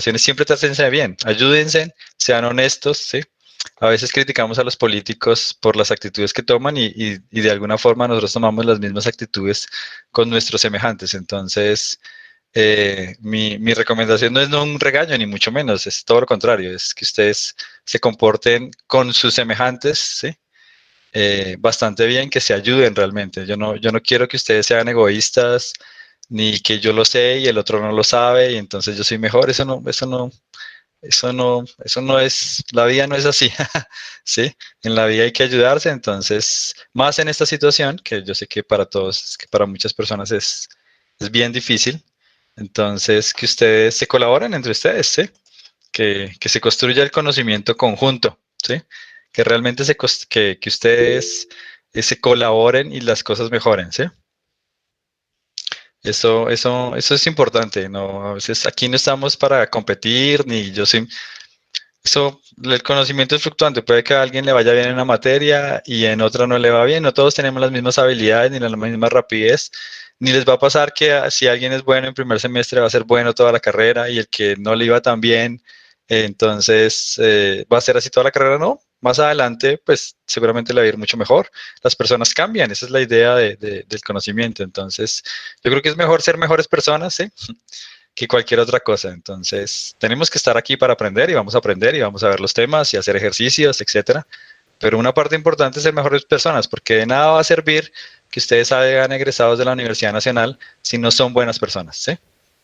siempre trátense bien, ayúdense, sean honestos, ¿sí? A veces criticamos a los políticos por las actitudes que toman y de alguna forma nosotros tomamos las mismas actitudes con nuestros semejantes. Entonces, mi recomendación no es no un regaño, ni mucho menos, es todo lo contrario, es que ustedes se comporten con sus semejantes, ¿sí? Bastante bien, que se ayuden realmente. Yo no quiero que ustedes sean egoístas, ni que yo lo sé y el otro no lo sabe, y entonces yo soy mejor. Eso no es, la vida no es así, ¿sí? En la vida hay que ayudarse, entonces, más en esta situación, que yo sé que para todos, que para muchas personas es bien difícil, entonces que ustedes se colaboren entre ustedes, ¿sí? Que se construya el conocimiento conjunto, ¿sí? Que realmente que ustedes se colaboren y las cosas mejoren, ¿sí? Eso es importante, ¿no? A veces aquí no estamos para competir, ni yo soy. El conocimiento es fluctuante. Puede que a alguien le vaya bien en una materia y en otra no le va bien. No todos tenemos las mismas habilidades ni la misma rapidez. Ni les va a pasar que si alguien es bueno en primer semestre va a ser bueno toda la carrera y el que no le iba tan bien, entonces va a ser así toda la carrera. No. Más adelante, pues seguramente le va a ir mucho mejor. Las personas cambian. Esa es la idea del conocimiento. Entonces, yo creo que es mejor ser mejores personas, ¿sí? Que cualquier otra cosa. Entonces, tenemos que estar aquí para aprender y vamos a ver los temas y hacer ejercicios, etcétera. Pero una parte importante es ser mejores personas, porque de nada va a servir que ustedes hayan egresados de la Universidad Nacional si no son buenas personas, ¿sí?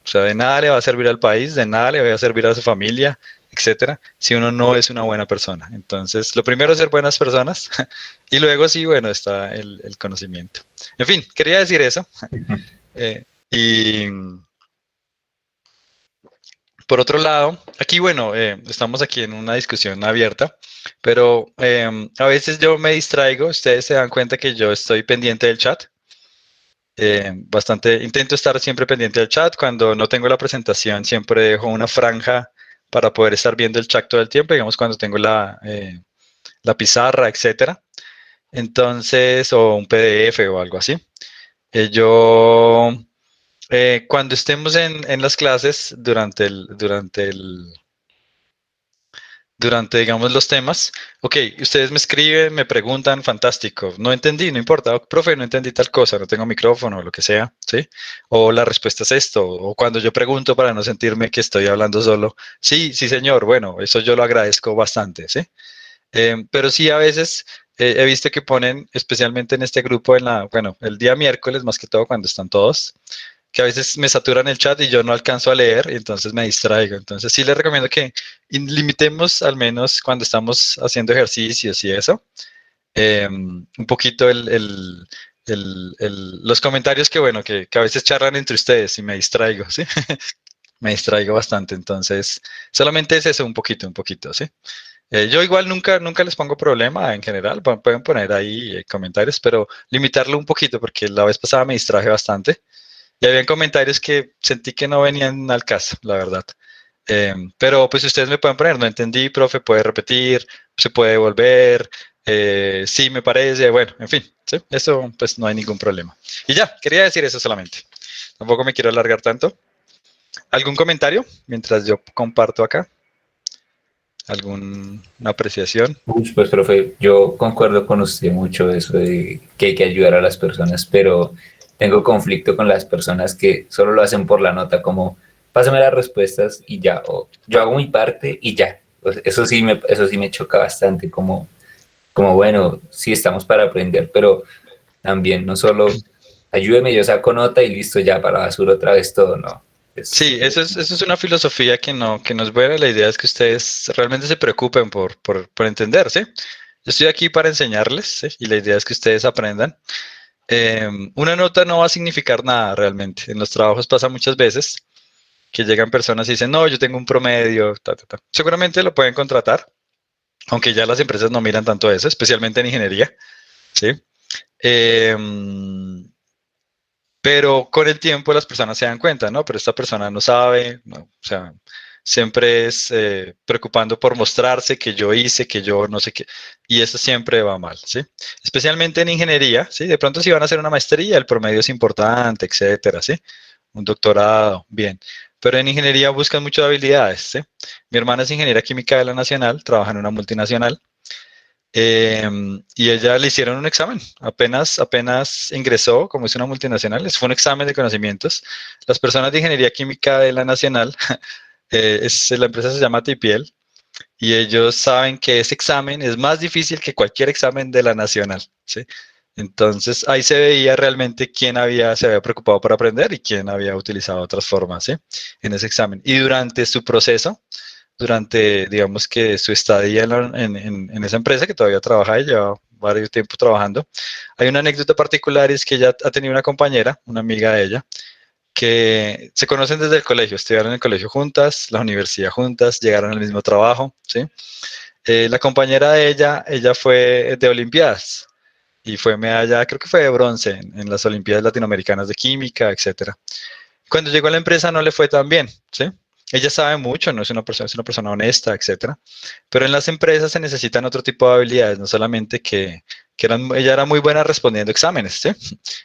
O sea, de nada le va a servir al país, de nada le va a servir a su familia, etcétera, si uno no es una buena persona. Entonces, lo primero es ser buenas personas y luego sí, bueno, está el conocimiento. En fin, quería decir eso. Y por otro lado, aquí, bueno, estamos aquí en una discusión abierta, pero a veces yo me distraigo, ustedes se dan cuenta que yo estoy pendiente del chat, intento estar siempre pendiente del chat, cuando no tengo la presentación siempre dejo una franja para poder estar viendo el chat todo el tiempo, digamos cuando tengo la pizarra, etcétera, entonces, o un PDF o algo así. Yo cuando estemos en las clases durante, digamos, los temas, ok, ustedes me escriben, me preguntan, fantástico, no entendí, no importa, profe, no entendí tal cosa, no tengo micrófono, lo que sea, ¿sí? O la respuesta es esto, o cuando yo pregunto para no sentirme que estoy hablando solo, sí, sí, señor, bueno, eso yo lo agradezco bastante, ¿sí? Pero sí, a veces he visto que ponen, especialmente en este grupo, bueno, el día miércoles, más que todo cuando están todos, que a veces me saturan el chat y yo no alcanzo a leer y entonces me distraigo. Entonces sí les recomiendo que limitemos al menos cuando estamos haciendo ejercicios y eso, un poquito los comentarios que, bueno, que a veces charlan entre ustedes y me distraigo, ¿sí? Me distraigo bastante, entonces solamente es eso, un poquito, ¿sí? Yo igual nunca les pongo problema en general, pueden poner ahí comentarios, pero limitarlo un poquito porque la vez pasada me distraje bastante. Y habían comentarios que sentí que no venían al caso, la verdad. Pero pues ustedes me pueden poner, no entendí, profe, puede repetir, se puede volver, sí me parece, bueno, en fin, ¿sí? Eso pues no hay ningún problema. Y ya, quería decir eso solamente. Tampoco me quiero alargar tanto. ¿Algún comentario mientras yo comparto acá? ¿Alguna apreciación? Uy, pues, profe, yo concuerdo con usted mucho eso de que hay que ayudar a las personas, pero tengo conflicto con las personas que solo lo hacen por la nota, como pásame las respuestas y ya, o yo hago mi parte y ya. Pues eso sí me choca bastante, como bueno, sí estamos para aprender, pero también no solo ayúdeme, yo saco nota y listo, ya para la basura otra vez todo, no. Es, Sí, eso es una filosofía que no es buena. La idea es que ustedes realmente se preocupen por entender, ¿sí? Yo estoy aquí para enseñarles, ¿sí? Y la idea es que ustedes aprendan. Una nota no va a significar nada realmente. En los trabajos pasa muchas veces que llegan personas y dicen, no, yo tengo un promedio, ta, ta, ta. Seguramente lo pueden contratar, aunque ya las empresas no miran tanto eso, especialmente en ingeniería, ¿sí? Em, pero con el tiempo las personas se dan cuenta, ¿no? Pero esta persona no sabe, ¿no? O sea, siempre es preocupando por mostrarse que yo hice, que yo no sé qué, y eso siempre va mal, ¿sí? Especialmente en ingeniería, ¿sí? De pronto si van a hacer una maestría, el promedio es importante, etcétera, ¿sí? Un doctorado, bien. pero en ingeniería buscan muchas habilidades, ¿sí? Mi hermana es ingeniera química de la Nacional, trabaja en una multinacional, y ella le hicieron un examen, apenas ingresó, como es una multinacional, fue un examen de conocimientos. Las personas de ingeniería química de la Nacional, la empresa se llama TPL, y ellos saben que ese examen es más difícil que cualquier examen de la nacional, ¿sí? Entonces ahí se veía realmente se había preocupado por aprender y quién había utilizado otras formas, ¿sí? En ese examen. Y durante su proceso, digamos que su estadía en esa empresa que todavía trabaja y lleva varios tiempo trabajando, hay una anécdota particular y es que ella ha tenido una compañera, una amiga de ella, que se conocen desde el colegio, estudiaron en el colegio juntas, la universidad juntas, llegaron al mismo trabajo, ¿sí? La compañera de ella fue de Olimpiadas y fue medalla, creo que fue de bronce en las Olimpiadas Latinoamericanas de Química, etcétera. Cuando llegó a la empresa no le fue tan bien, ¿sí? Ella sabe mucho, no es una persona honesta, etcétera. Pero en las empresas se necesitan otro tipo de habilidades, no solamente ella era muy buena respondiendo exámenes, ¿sí?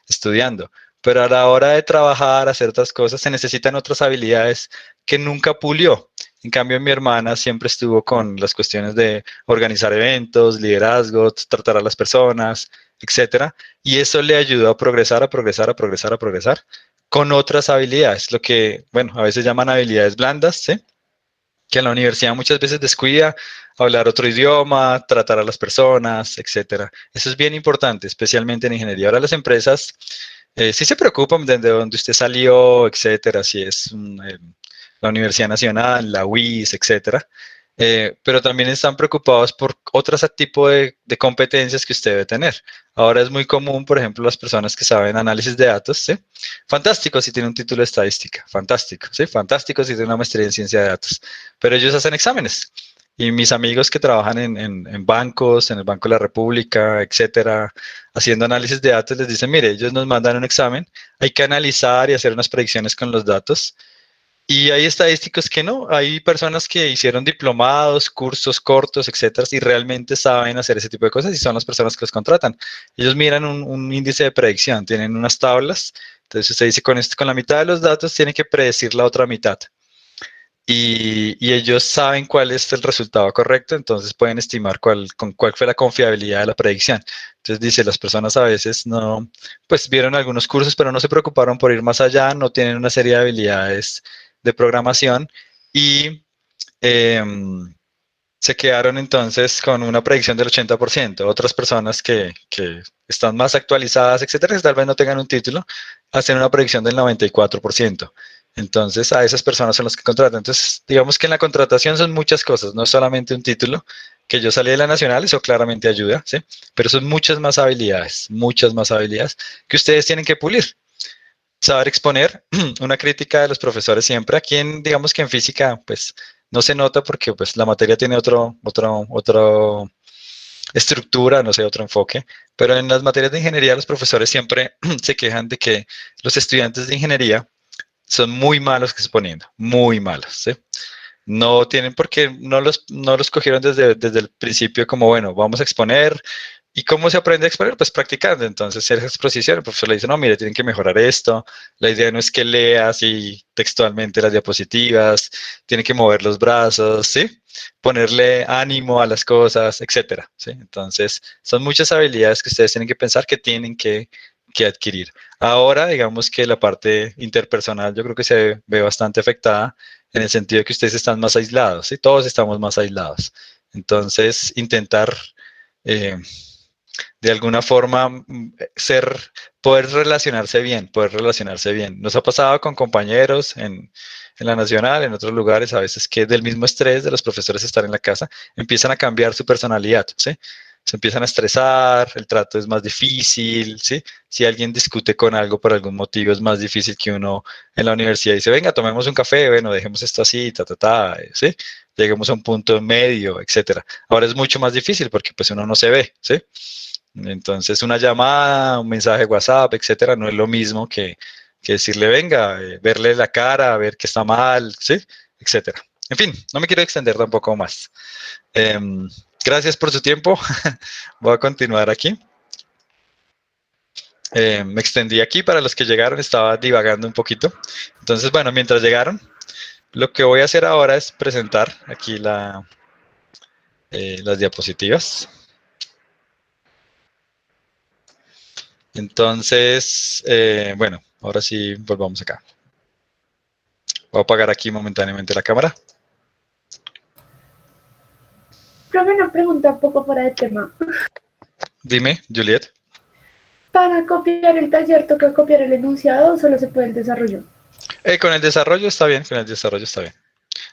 Estudiando. Pero a la hora de trabajar, hacer otras cosas, se necesitan otras habilidades que nunca pulió. En cambio, mi hermana siempre estuvo con las cuestiones de organizar eventos, liderazgo, tratar a las personas, etcétera. Y eso le ayudó a progresar, a progresar, a progresar, a progresar con otras habilidades, lo que, bueno, a veces llaman habilidades blandas, ¿sí? Que en la universidad muchas veces descuida hablar otro idioma, tratar a las personas, etcétera. Eso es bien importante, especialmente en ingeniería. Ahora las empresas sí se preocupan de dónde usted salió, etcétera, si es la Universidad Nacional, la UIS, etcétera. Pero también están preocupados por otros tipos de competencias que usted debe tener. Ahora es muy común, por ejemplo, las personas que saben análisis de datos, ¿sí? Fantástico si tiene un título de estadística, fantástico, ¿sí? Fantástico si tiene una maestría en ciencia de datos, pero ellos hacen exámenes. Y mis amigos que trabajan en bancos, en el Banco de la República, etcétera, haciendo análisis de datos, les dicen, mire, ellos nos mandan un examen, hay que analizar y hacer unas predicciones con los datos. Y hay estadísticos que no, hay personas que hicieron diplomados, cursos cortos, etcétera, y realmente saben hacer ese tipo de cosas y son las personas que los contratan. Ellos miran un índice de predicción, tienen unas tablas, entonces usted dice, con la mitad de los datos tiene que predecir la otra mitad. Y ellos saben cuál es el resultado correcto, entonces pueden estimar cuál fue la confiabilidad de la predicción. Entonces dice, las personas a veces no, pues vieron algunos cursos, pero no se preocuparon por ir más allá, no tienen una serie de habilidades de programación y eh, se quedaron entonces con una predicción del 80%. Otras personas que están más actualizadas, etcétera, que tal vez no tengan un título, hacen una predicción del 94%. Entonces, a esas personas son las que contratan. Entonces, digamos que en la contratación son muchas cosas, no solamente un título. Que yo salí de la Nacional, eso claramente ayuda, ¿sí? Pero son muchas más habilidades que ustedes tienen que pulir. Saber exponer, una crítica de los profesores siempre. Aquí digamos que en física, pues no se nota porque pues la materia tiene otro estructura, no sé, otro enfoque, pero en las materias de ingeniería los profesores siempre se quejan de que los estudiantes de ingeniería son muy malos exponiendo, muy malos, ¿sí? No tienen porque no los cogieron desde el principio como, bueno, vamos a exponer. ¿Y cómo se aprende a exponer? Pues practicando. Entonces, esa exposición, el profesor le dice, no, mire, tienen que mejorar esto. La idea no es que lea así textualmente las diapositivas, tiene que mover los brazos, ¿sí? Ponerle ánimo a las cosas, etcétera, ¿sí? Entonces, son muchas habilidades que ustedes tienen que pensar que tienen que adquirir. Ahora, digamos que la parte interpersonal yo creo que se ve bastante afectada en el sentido de que ustedes están más aislados, ¿sí? Todos estamos más aislados. Entonces, intentar eh, de alguna forma poder relacionarse bien. Nos ha pasado con compañeros en la Nacional, en otros lugares, a veces que del mismo estrés de los profesores estar en la casa, empiezan a cambiar su personalidad, ¿sí? Se empiezan a estresar, el trato es más difícil, ¿sí? Si alguien discute con algo por algún motivo, es más difícil que uno en la universidad dice, venga, tomemos un café, bueno, dejemos esto así, ¿sí? Lleguemos a un punto medio, etcétera. Ahora es mucho más difícil porque pues uno no se ve, ¿sí? Entonces una llamada, un mensaje de WhatsApp, etcétera, no es lo mismo que decirle, venga, verle la cara, ver que está mal, ¿sí? Etcétera. En fin, no me quiero extender tampoco más. Gracias por su tiempo. Voy a continuar aquí. Me extendí aquí para los que llegaron, estaba divagando un poquito. Entonces, bueno, mientras llegaron, Lo que voy a hacer ahora es presentar aquí las diapositivas. Entonces, bueno, ahora sí volvamos acá. Voy a apagar aquí momentáneamente la cámara. Profe, una pregunta un poco fuera de tema. Dime, Juliet. ¿Para copiar el taller toca copiar el enunciado o solo se puede el desarrollo? Con el desarrollo está bien, con el desarrollo está bien.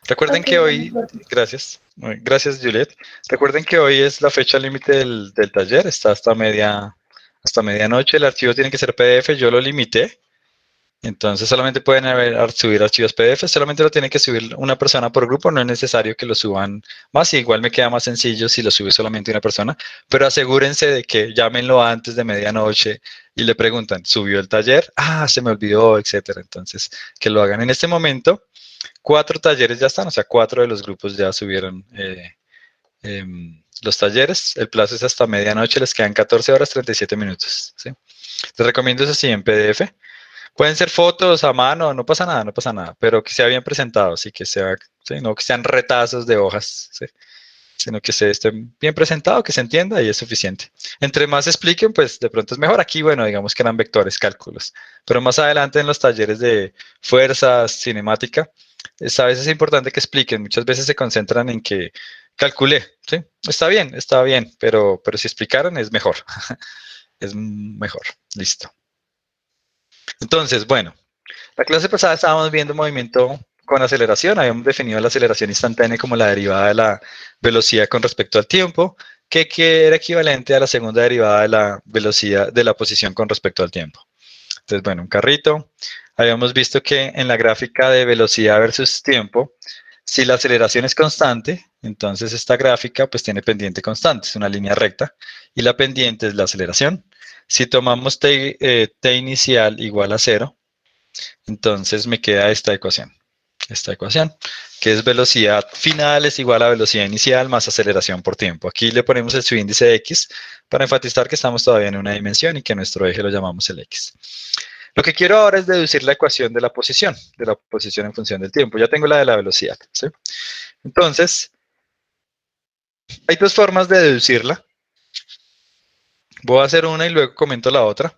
Recuerden Ok, que bueno, hoy, gracias, gracias Juliet. Recuerden que hoy es la fecha límite del taller, está hasta medianoche. El archivo tiene que ser PDF, yo lo limité. Entonces solamente pueden subir archivos PDF, solamente lo tiene que subir una persona por grupo, no es necesario que lo suban más, y igual me queda más sencillo si lo sube solamente una persona, pero asegúrense de que llámenlo antes de medianoche y le preguntan, ¿subió el taller? Ah, se me olvidó, etcétera. Entonces, que lo hagan en este momento. 4 talleres ya están, o sea, 4 de los grupos ya subieron los talleres. El plazo es hasta medianoche, les quedan 14 horas 37 minutos. ¿Sí? Les recomiendo eso sí en PDF. Pueden ser fotos a mano, no pasa nada, no pasa nada, pero que sea bien presentado, sí, que sea, sí, no que sean retazos de hojas, sí, sino que se esté bien presentado, que se entienda y es suficiente. Entre más expliquen, pues de pronto es mejor. Aquí, bueno, digamos que eran vectores, cálculos, pero más adelante en los talleres de fuerzas, cinemática, a veces es importante que expliquen. Muchas veces se concentran en que calculé, ¿sí? Está bien, pero si explicaran es mejor, es mejor. Listo. Entonces, bueno. La clase pasada estábamos viendo movimiento con aceleración, habíamos definido la aceleración instantánea como la derivada de la velocidad con respecto al tiempo, que era equivalente a la segunda derivada de la velocidad de la posición con respecto al tiempo. Entonces, bueno, un carrito. Habíamos visto que en la gráfica de velocidad versus tiempo, si la aceleración es constante, entonces esta gráfica pues tiene pendiente constante, es una línea recta, y la pendiente es la aceleración. Si tomamos t inicial igual a 0, entonces me queda esta ecuación, que es velocidad final es igual a velocidad inicial más aceleración por tiempo. Aquí le ponemos el subíndice x para enfatizar que estamos todavía en una dimensión y que nuestro eje lo llamamos el x. Lo que quiero ahora es deducir la ecuación de la posición en función del tiempo. Ya tengo la de la velocidad, ¿sí? Entonces, hay dos formas de deducirla. Voy a hacer una y luego comento la otra.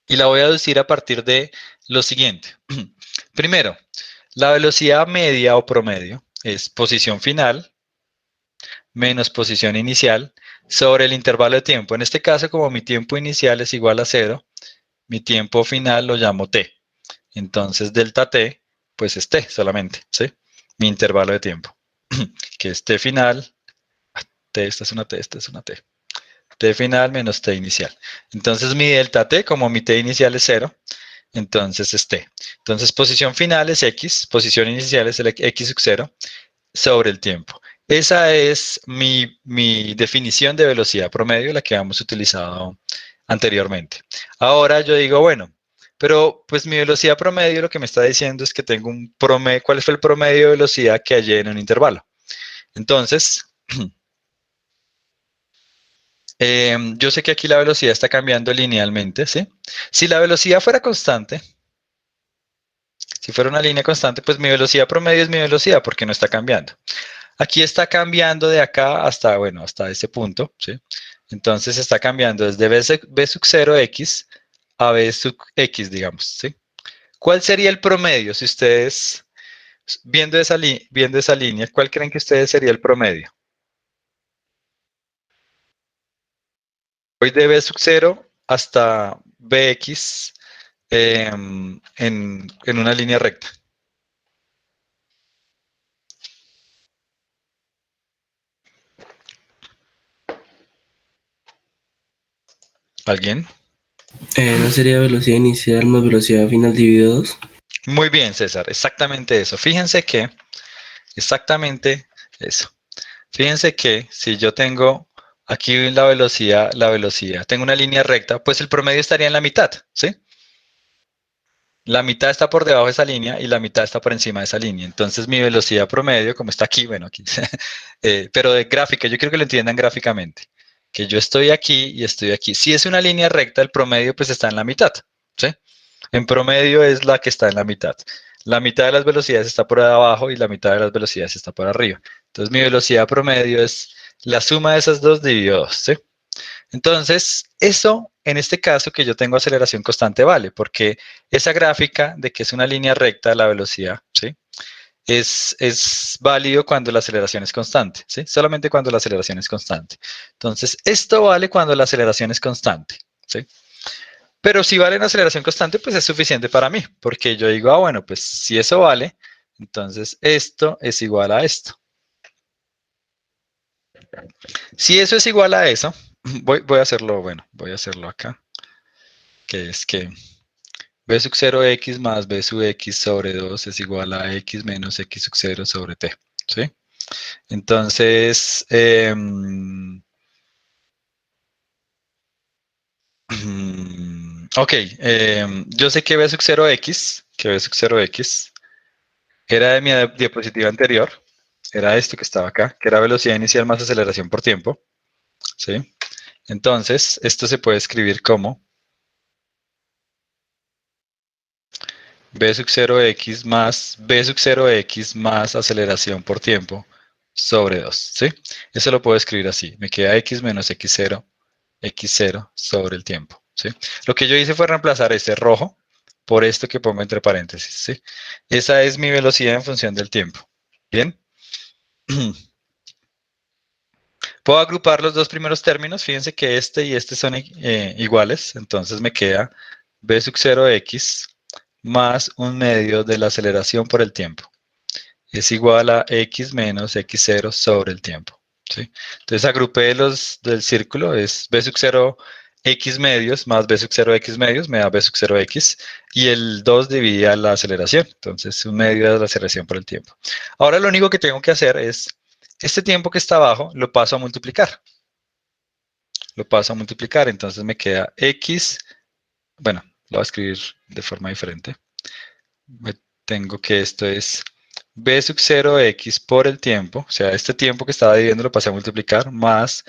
Y la voy a deducir a partir de lo siguiente. Primero, la velocidad media o promedio es posición final menos posición inicial sobre el intervalo de tiempo. En este caso, como mi tiempo inicial es igual a 0, mi tiempo final lo llamo t. Entonces, delta t, pues es t solamente, ¿sí? Mi intervalo de tiempo, que es t final, esta es una t, esta es una t. T final menos t inicial. Entonces, mi delta t, como mi t inicial es 0, entonces es t. Entonces, posición final es x, posición inicial es el x sub 0 sobre el tiempo. Esa es mi definición de velocidad promedio, la que hemos utilizado anteriormente. Ahora yo digo, bueno, pero pues mi velocidad promedio lo que me está diciendo es que tengo un promedio. ¿Cuál fue el promedio de velocidad que hallé en un intervalo? Entonces, yo sé que aquí la velocidad está cambiando linealmente, ¿sí? Si la velocidad fuera constante, si fuera una línea constante, pues mi velocidad promedio es mi velocidad porque no está cambiando. Aquí está cambiando de acá hasta, bueno, hasta ese punto, ¿sí? Entonces está cambiando desde b sub 0 x a b sub x, digamos, ¿sí? ¿Cuál sería el promedio si ustedes, viendo esa línea, cuál creen que ustedes sería el promedio? Voy de b sub 0 hasta bx en una línea recta. ¿Alguien? ¿No sería velocidad inicial más velocidad final dividido 2? Muy bien, César, exactamente eso. Fíjense que, exactamente eso. Fíjense que si yo tengo aquí tengo una línea recta, pues el promedio estaría en la mitad, ¿sí? La mitad está por debajo de esa línea y la mitad está por encima de esa línea. Entonces mi velocidad promedio, como está aquí, bueno, aquí, pero de gráfica, yo quiero que lo entiendan gráficamente, que yo estoy aquí y estoy aquí. Si es una línea recta, el promedio pues está en la mitad, ¿sí? En promedio es la que está en la mitad. La mitad de las velocidades está por abajo y la mitad de las velocidades está por arriba. Entonces mi velocidad promedio es la suma de esas dos dividido 2, ¿sí? Entonces, eso en este caso que yo tengo aceleración constante vale, porque esa gráfica de que es una línea recta la velocidad, ¿sí? Es válido cuando la aceleración es constante, ¿sí? Solamente cuando la aceleración es constante. Entonces, esto vale cuando la aceleración es constante, ¿sí? Pero si vale en aceleración constante, pues es suficiente para mí, porque yo digo, ah, bueno, pues si eso vale, entonces esto es igual a esto. Si eso es igual a eso, voy a hacerlo, bueno, voy a hacerlo acá, que es que b sub 0x más b sub x sobre 2 es igual a x menos x sub 0 sobre t, ¿sí? Entonces, ok, yo sé que b sub 0x, que b sub 0x era de mi diapositiva anterior, era esto que estaba acá, que era velocidad inicial más aceleración por tiempo, ¿sí? Entonces, esto se puede escribir como b sub 0x más b sub 0x más aceleración por tiempo sobre 2, ¿sí? Eso lo puedo escribir así, me queda x menos x0 sobre el tiempo, ¿sí? Lo que yo hice fue reemplazar este rojo por esto que pongo entre paréntesis, ¿sí? Esa es mi velocidad en función del tiempo, ¿bien? Puedo agrupar los dos primeros términos, fíjense que este y este son iguales, entonces me queda b sub 0x más un medio de la aceleración por el tiempo. Es igual a x menos x0 sobre el tiempo, ¿sí? Entonces agrupé los del círculo, es b sub 0 x medios más b sub 0 x medios, me da b sub 0 x, y el 2 dividía la aceleración, entonces un medio de la aceleración por el tiempo. Ahora lo único que tengo que hacer es, este tiempo que está abajo lo paso a multiplicar. Lo paso a multiplicar, entonces me queda x, bueno, lo voy a escribir de forma diferente. Tengo que esto es b sub 0x por el tiempo, o sea, este tiempo que estaba dividiendo lo pasé a multiplicar, más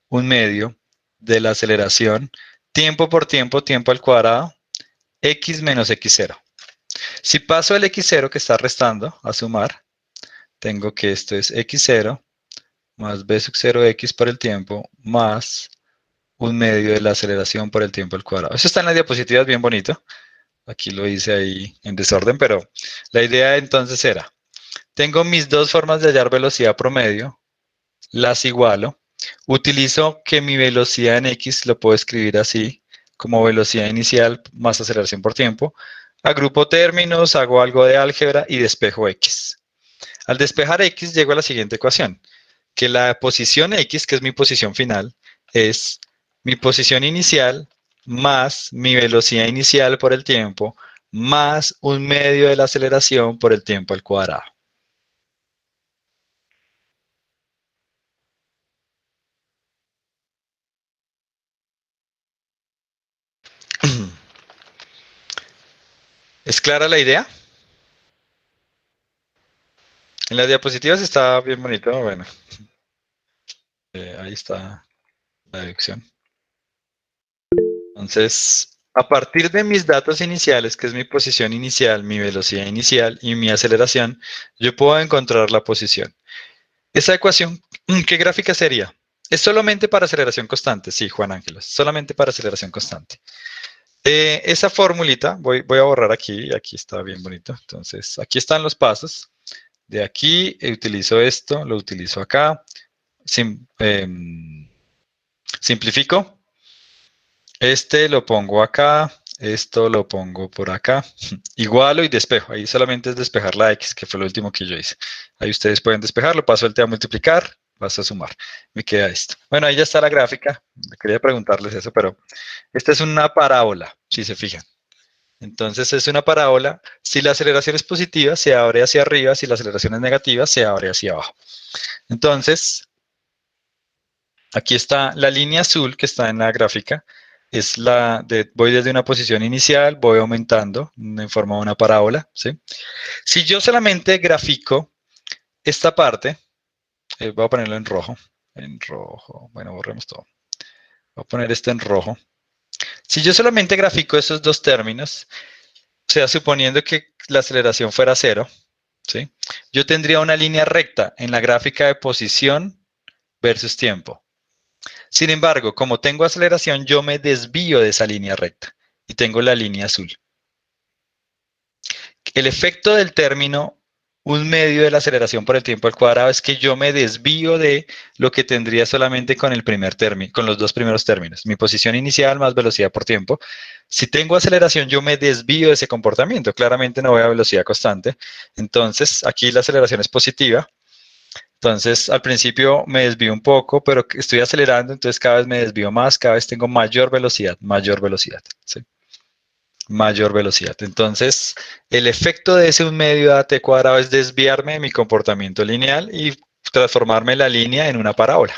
un medio de la aceleración, tiempo por tiempo, tiempo al cuadrado, x menos x0. Si paso el x0 que está restando a sumar, tengo que esto es x0 más b sub 0x por el tiempo, más un medio de la aceleración por el tiempo al cuadrado. Eso está en las diapositivas bien bonito. Aquí lo hice ahí en desorden, pero la idea entonces era, tengo mis dos formas de hallar velocidad promedio, las igualo, utilizo que mi velocidad en x lo puedo escribir así, como velocidad inicial más aceleración por tiempo, agrupo términos, hago algo de álgebra y despejo x. Al despejar x llego a la siguiente ecuación, que la posición x, que es mi posición final, es mi posición inicial más mi velocidad inicial por el tiempo más un medio de la aceleración por el tiempo al cuadrado. ¿Es clara la idea? En las diapositivas está bien bonito, bueno, ahí está la deducción. Entonces, a partir de mis datos iniciales, que es mi posición inicial, mi velocidad inicial y mi aceleración, yo puedo encontrar la posición. Esa ecuación, ¿qué gráfica sería? Es solamente para aceleración constante, sí, Juan Ángeles, solamente para aceleración constante. Esa formulita, voy a borrar aquí, aquí está bien bonito. Entonces, aquí están los pasos. De aquí utilizo esto, lo utilizo acá. Simplifico. Este lo pongo acá, esto lo pongo por acá. Igualo y despejo. Ahí solamente es despejar la X, que fue lo último que yo hice. Ahí ustedes pueden despejarlo, paso el T a multiplicar, paso a sumar. Me queda esto. Bueno, ahí ya está la gráfica. Quería preguntarles eso, pero esta es una parábola, si se fijan. Entonces es una parábola. Si la aceleración es positiva, se abre hacia arriba. Si la aceleración es negativa, se abre hacia abajo. Entonces, aquí está la línea azul que está en la gráfica. Es voy desde una posición inicial, voy aumentando en forma de una parábola, ¿sí? Si yo solamente grafico esta parte, voy a ponerlo en rojo, bueno, borremos todo. Voy a poner esto en rojo. Si yo solamente grafico esos dos términos, sea, suponiendo que la aceleración fuera cero, ¿sí? Yo tendría una línea recta en la gráfica de posición versus tiempo. Sin embargo, como tengo aceleración, yo me desvío de esa línea recta y tengo la línea azul. El efecto del término 1/2 de la aceleración por el tiempo al cuadrado es que yo me desvío de lo que tendría solamente con el primer término, con los dos primeros términos, mi posición inicial más velocidad por tiempo. Si tengo aceleración, yo me desvío de ese comportamiento. Claramente no voy a velocidad constante. Entonces, aquí la aceleración es positiva. Entonces, al principio me desvío un poco, pero estoy acelerando, entonces cada vez me desvío más, cada vez tengo mayor velocidad, ¿sí? Mayor velocidad. Entonces, el efecto de ese 1/2 de AT cuadrado es desviarme de mi comportamiento lineal y transformarme la línea en una parábola.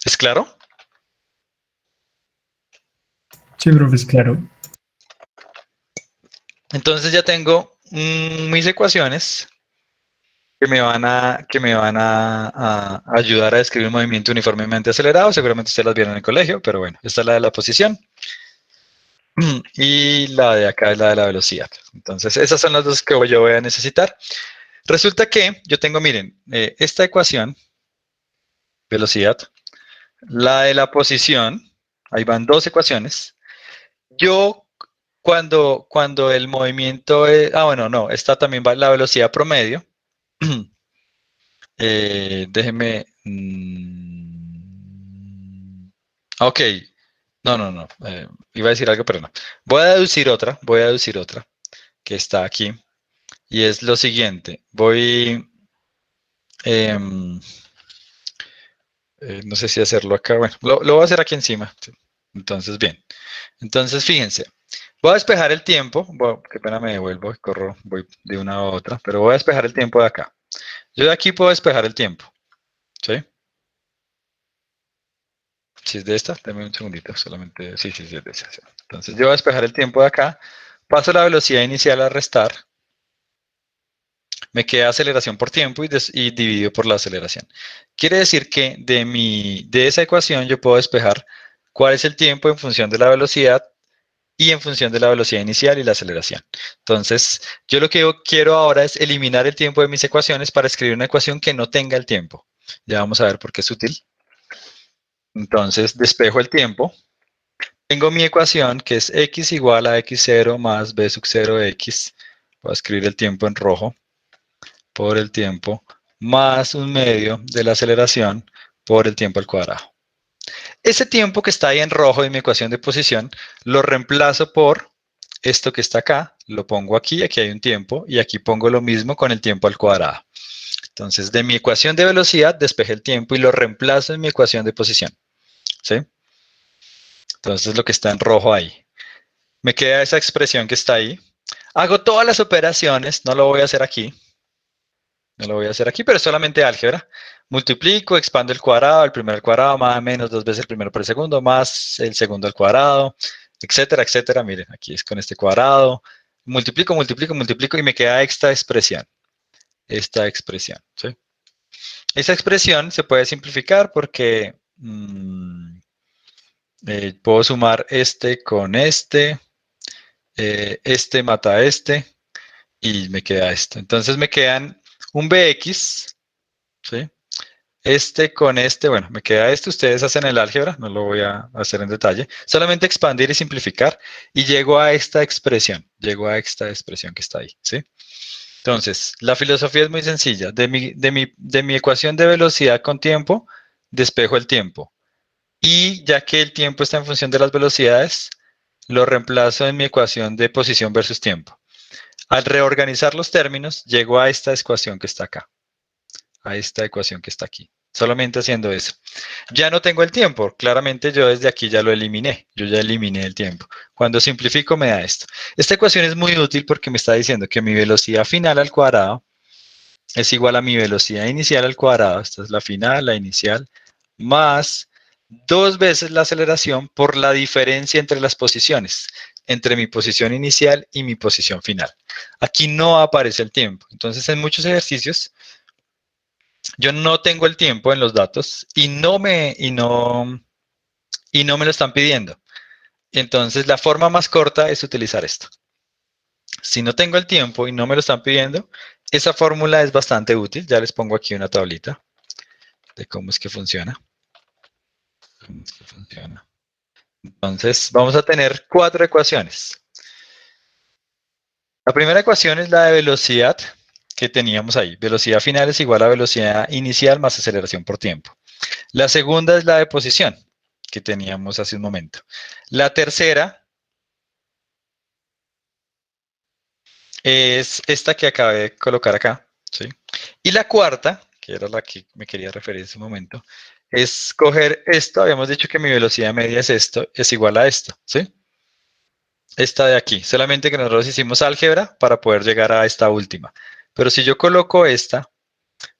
¿Es claro? Sí, profe, es claro. Entonces ya tengo mis ecuaciones que me van a ayudar a describir un movimiento uniformemente acelerado. Seguramente ustedes las vieron en el colegio, pero bueno, esta es la de la posición. Y la de acá es la de la velocidad. Entonces, esas son las dos que yo voy a necesitar. Resulta que yo tengo, miren, esta ecuación, velocidad, la de la posición, ahí van dos ecuaciones. Yo, cuando el movimiento es, bueno, no, esta también va la velocidad promedio. Déjenme, ok, no, iba a decir algo, pero no. Voy a deducir otra, que está aquí, y es lo siguiente. Em, no sé si hacerlo acá, bueno, lo voy a hacer aquí encima. Entonces, bien. Entonces, fíjense, voy a despejar el tiempo, qué pena me devuelvo, corro, voy de una a otra, pero voy a despejar el tiempo de acá. Yo de aquí puedo despejar el tiempo, ¿sí? Si es de esta, dame un segundito, solamente, sí, es de esa. Sí. Entonces, yo voy a despejar el tiempo de acá, paso la velocidad inicial a restar, me queda aceleración por tiempo y dividido por la aceleración. Quiere decir que de esa ecuación yo puedo despejar cuál es el tiempo en función de la velocidad y en función de la velocidad inicial y la aceleración. Entonces, yo lo que yo quiero ahora es eliminar el tiempo de mis ecuaciones para escribir una ecuación que no tenga el tiempo. Ya vamos a ver por qué es útil. Entonces, despejo el tiempo. Tengo mi ecuación que es x igual a x0 más b sub 0 x. Voy a escribir el tiempo en rojo por el tiempo más 1/2 de la aceleración por el tiempo al cuadrado. Ese tiempo que está ahí en rojo en mi ecuación de posición lo reemplazo por esto que está acá, lo pongo aquí hay un tiempo, y aquí pongo lo mismo con el tiempo al cuadrado. Entonces, de mi ecuación de velocidad despejé el tiempo y lo reemplazo en mi ecuación de posición. ¿Sí? Entonces, lo que está en rojo ahí. Me queda esa expresión que está ahí. Hago todas las operaciones, no lo voy a hacer aquí. No lo voy a hacer aquí, pero es solamente álgebra. Multiplico, expando el cuadrado, el primero al cuadrado, más o menos 2 veces el primero por el segundo, más el segundo al cuadrado, etcétera, etcétera. Miren, aquí es con este cuadrado. Multiplico y me queda esta expresión. ¿Sí? Esa expresión se puede simplificar porque puedo sumar este con este mata a este, y me queda esto. Entonces me quedan un bx, ¿sí? Este con este, bueno, me queda esto. Ustedes hacen el álgebra, no lo voy a hacer en detalle. Solamente expandir y simplificar y llego a esta expresión que está ahí, ¿sí? Entonces, la filosofía es muy sencilla. De mi ecuación de velocidad con tiempo, despejo el tiempo. Y ya que el tiempo está en función de las velocidades, lo reemplazo en mi ecuación de posición versus tiempo. Al reorganizar los términos, llego a esta ecuación que está acá, a esta ecuación que está aquí. Solamente haciendo eso. Ya no tengo el tiempo. Claramente yo desde aquí ya lo eliminé. Yo ya eliminé el tiempo. Cuando simplifico me da esto. Esta ecuación es muy útil porque me está diciendo que mi velocidad final al cuadrado es igual a mi velocidad inicial al cuadrado. Esta es la final, la inicial, más 2 veces la aceleración por la diferencia entre las posiciones, entre mi posición inicial y mi posición final. Aquí no aparece el tiempo. Entonces, en muchos ejercicios, yo no tengo el tiempo en los datos y no me lo están pidiendo. Entonces, la forma más corta es utilizar esto. Si no tengo el tiempo y no me lo están pidiendo, esa fórmula es bastante útil. Ya les pongo aquí una tablita de cómo es que funciona. Entonces, vamos a tener 4 ecuaciones. La primera ecuación es la de velocidad que teníamos ahí. Velocidad final es igual a velocidad inicial más aceleración por tiempo. La segunda es la de posición que teníamos hace un momento. La tercera es esta que acabé de colocar acá, ¿sí? Y la cuarta, que era la que me quería referir en ese momento, es coger esto. Habíamos dicho que mi velocidad media es esto, es igual a esto, ¿sí? Esta de aquí, solamente que nosotros hicimos álgebra para poder llegar a esta última. Pero si yo coloco esta,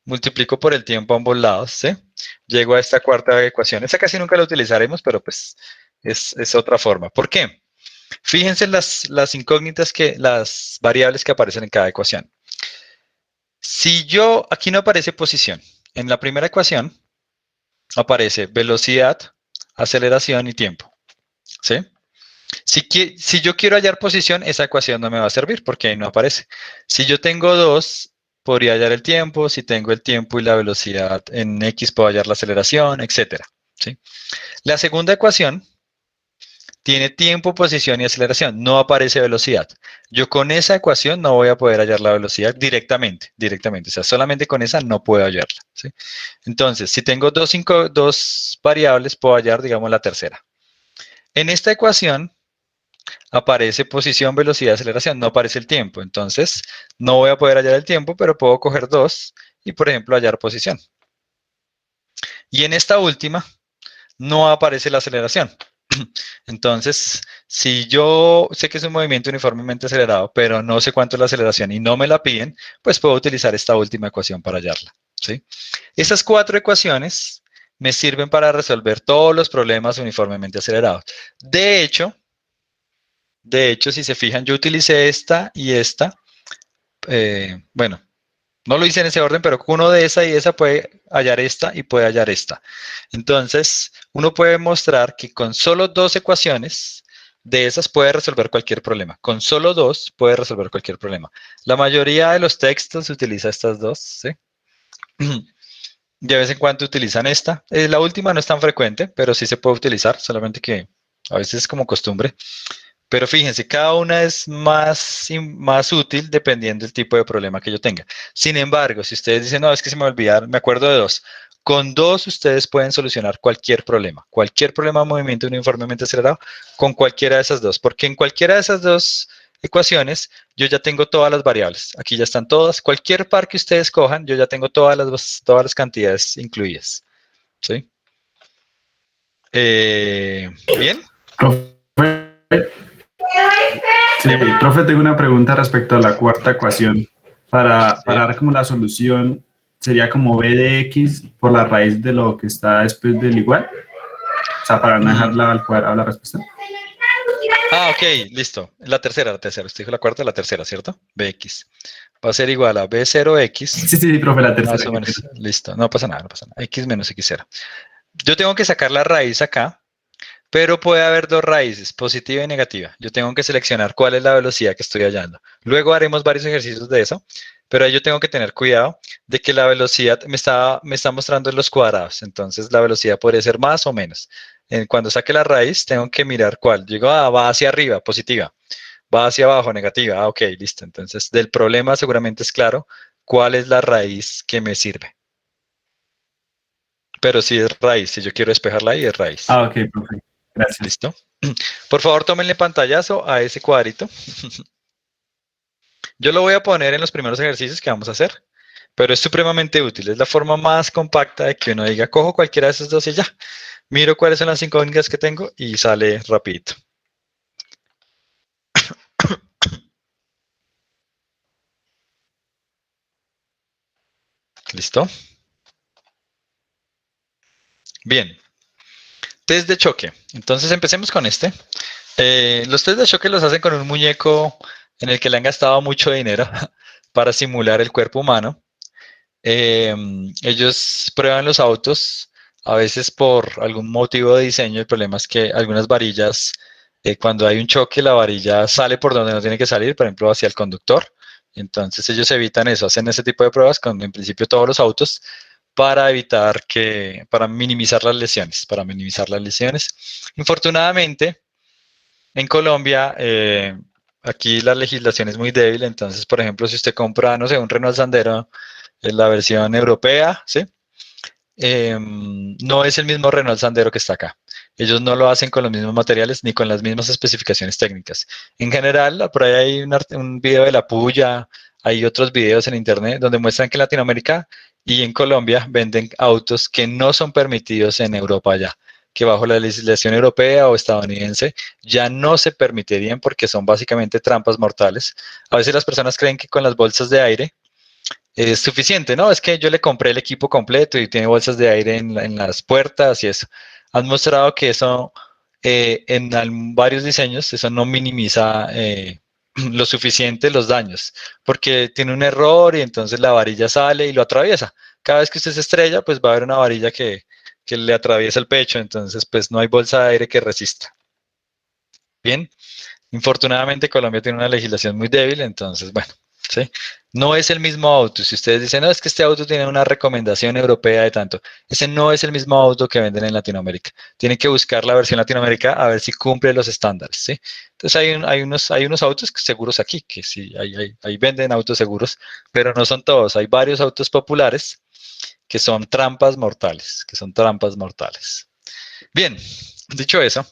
multiplico por el tiempo a ambos lados, ¿sí? Llego a esta cuarta ecuación. Esta casi nunca la utilizaremos, pero pues es otra forma. ¿Por qué? Fíjense las incógnitas las variables que aparecen en cada ecuación. Si aquí no aparece posición, en la primera ecuación aparece velocidad, aceleración y tiempo, ¿sí? Si yo quiero hallar posición, esa ecuación no me va a servir porque ahí no aparece. Si yo tengo 2, podría hallar el tiempo. Si tengo el tiempo y la velocidad en X, puedo hallar la aceleración, etcétera, ¿sí? La segunda ecuación tiene tiempo, posición y aceleración. No aparece velocidad. Yo con esa ecuación no voy a poder hallar la velocidad directamente. O sea, solamente con esa no puedo hallarla, ¿sí? Entonces, si tengo dos variables, puedo hallar, digamos, la tercera. En esta ecuación aparece posición, velocidad, aceleración. No aparece el tiempo. Entonces, no voy a poder hallar el tiempo, pero puedo coger 2 y, por ejemplo, hallar posición. Y en esta última, no aparece la aceleración. Entonces, si yo sé que es un movimiento uniformemente acelerado, pero no sé cuánto es la aceleración y no me la piden, pues puedo utilizar esta última ecuación para hallarla, ¿sí? Esas 4 ecuaciones me sirven para resolver todos los problemas uniformemente acelerados. De hecho, si se fijan, yo utilicé esta y esta. Bueno, no lo hice en ese orden, pero uno de esa y esa puede hallar esta y puede hallar esta. Entonces, uno puede mostrar que con solo 2 ecuaciones de esas puede resolver cualquier problema. Con solo 2 puede resolver cualquier problema. La mayoría de los textos utiliza estas dos, ¿sí? De vez en cuando utilizan esta. La última no es tan frecuente, pero sí se puede utilizar, solamente que a veces es como costumbre. Pero fíjense, cada una es más útil dependiendo del tipo de problema que yo tenga. Sin embargo, si ustedes dicen, no, es que se me olvidaron, me acuerdo de 2. Con 2 ustedes pueden solucionar cualquier problema de movimiento uniformemente acelerado con cualquiera de esas dos, porque en cualquiera de esas dos ecuaciones yo ya tengo todas las variables. Aquí ya están todas. Cualquier par que ustedes cojan, yo ya tengo todas las cantidades incluidas, ¿sí? Bien. Profe, sí, profe, tengo una pregunta respecto a la cuarta ecuación. Para dar como la solución, sería como b de x por la raíz de lo que está después del igual. O sea, para no dejarla al cuadrado la respuesta. Ok, listo. La tercera. Usted dijo la cuarta, la tercera, ¿cierto? Bx. Va a ser igual a B0x. Sí, profe, la tercera. Más o menos. Listo. No pasa nada. X menos x0. Yo tengo que sacar la raíz acá, pero puede haber 2 raíces, positiva y negativa. Yo tengo que seleccionar cuál es la velocidad que estoy hallando. Luego haremos varios ejercicios de eso, pero ahí yo tengo que tener cuidado de que la velocidad me está mostrando en los cuadrados. Entonces la velocidad podría ser más o menos. Cuando saque la raíz, tengo que mirar cuál. Digo, va hacia arriba, positiva. Va hacia abajo, negativa. Ok, listo. Entonces, del problema seguramente es claro cuál es la raíz que me sirve. Pero si es raíz, si yo quiero despejarla ahí, es raíz. Ok, profe. Gracias. ¿Listo? Por favor, tómenle pantallazo a ese cuadrito. Yo lo voy a poner en los primeros ejercicios que vamos a hacer, pero es supremamente útil. Es la forma más compacta de que uno diga, cojo cualquiera de esos dos y ya. Miro cuáles son las incógnitas que tengo y sale rapidito. ¿Listo? Bien. Test de choque. Entonces empecemos con este. Los test de choque los hacen con un muñeco en el que le han gastado mucho dinero para simular el cuerpo humano. Ellos prueban los autos, a veces por algún motivo de diseño. El problema es que algunas varillas Cuando hay un choque, la varilla sale por donde no tiene que salir, por ejemplo, hacia el conductor. Entonces ellos evitan eso, hacen ese tipo de pruebas con en principio todos los autos para para minimizar las lesiones, Infortunadamente, en Colombia, aquí la legislación es muy débil, entonces, por ejemplo, si usted compra, no sé, un Renault Sandero en la versión europea, ¿sí? No es el mismo Renault Sandero que está acá. Ellos no lo hacen con los mismos materiales ni con las mismas especificaciones técnicas. En general, por ahí hay un video de la Puya, hay otros videos en internet donde muestran que en Latinoamérica y en Colombia venden autos que no son permitidos en Europa ya, que bajo la legislación europea o estadounidense ya no se permitirían porque son básicamente trampas mortales. A veces las personas creen que con las bolsas de aire es suficiente, ¿no? Es que yo le compré el equipo completo y tiene bolsas de aire en las puertas y eso. Han mostrado que eso varios diseños, eso no minimiza lo suficiente los daños, porque tiene un error y entonces la varilla sale y lo atraviesa. Cada vez que usted se estrella, pues va a haber una varilla que le atraviesa el pecho, entonces pues no hay bolsa de aire que resista. Bien, infortunadamente Colombia tiene una legislación muy débil, entonces bueno, ¿sí? No es el mismo auto. Si ustedes dicen, no, es que este auto tiene una recomendación europea de tanto, ese no es el mismo auto que venden en Latinoamérica. Tienen que buscar la versión Latinoamérica a ver si cumple los estándares, ¿sí? Entonces hay unos autos seguros aquí, que sí, ahí venden autos seguros, pero no son todos. Hay varios autos populares que son trampas mortales. Bien, dicho eso.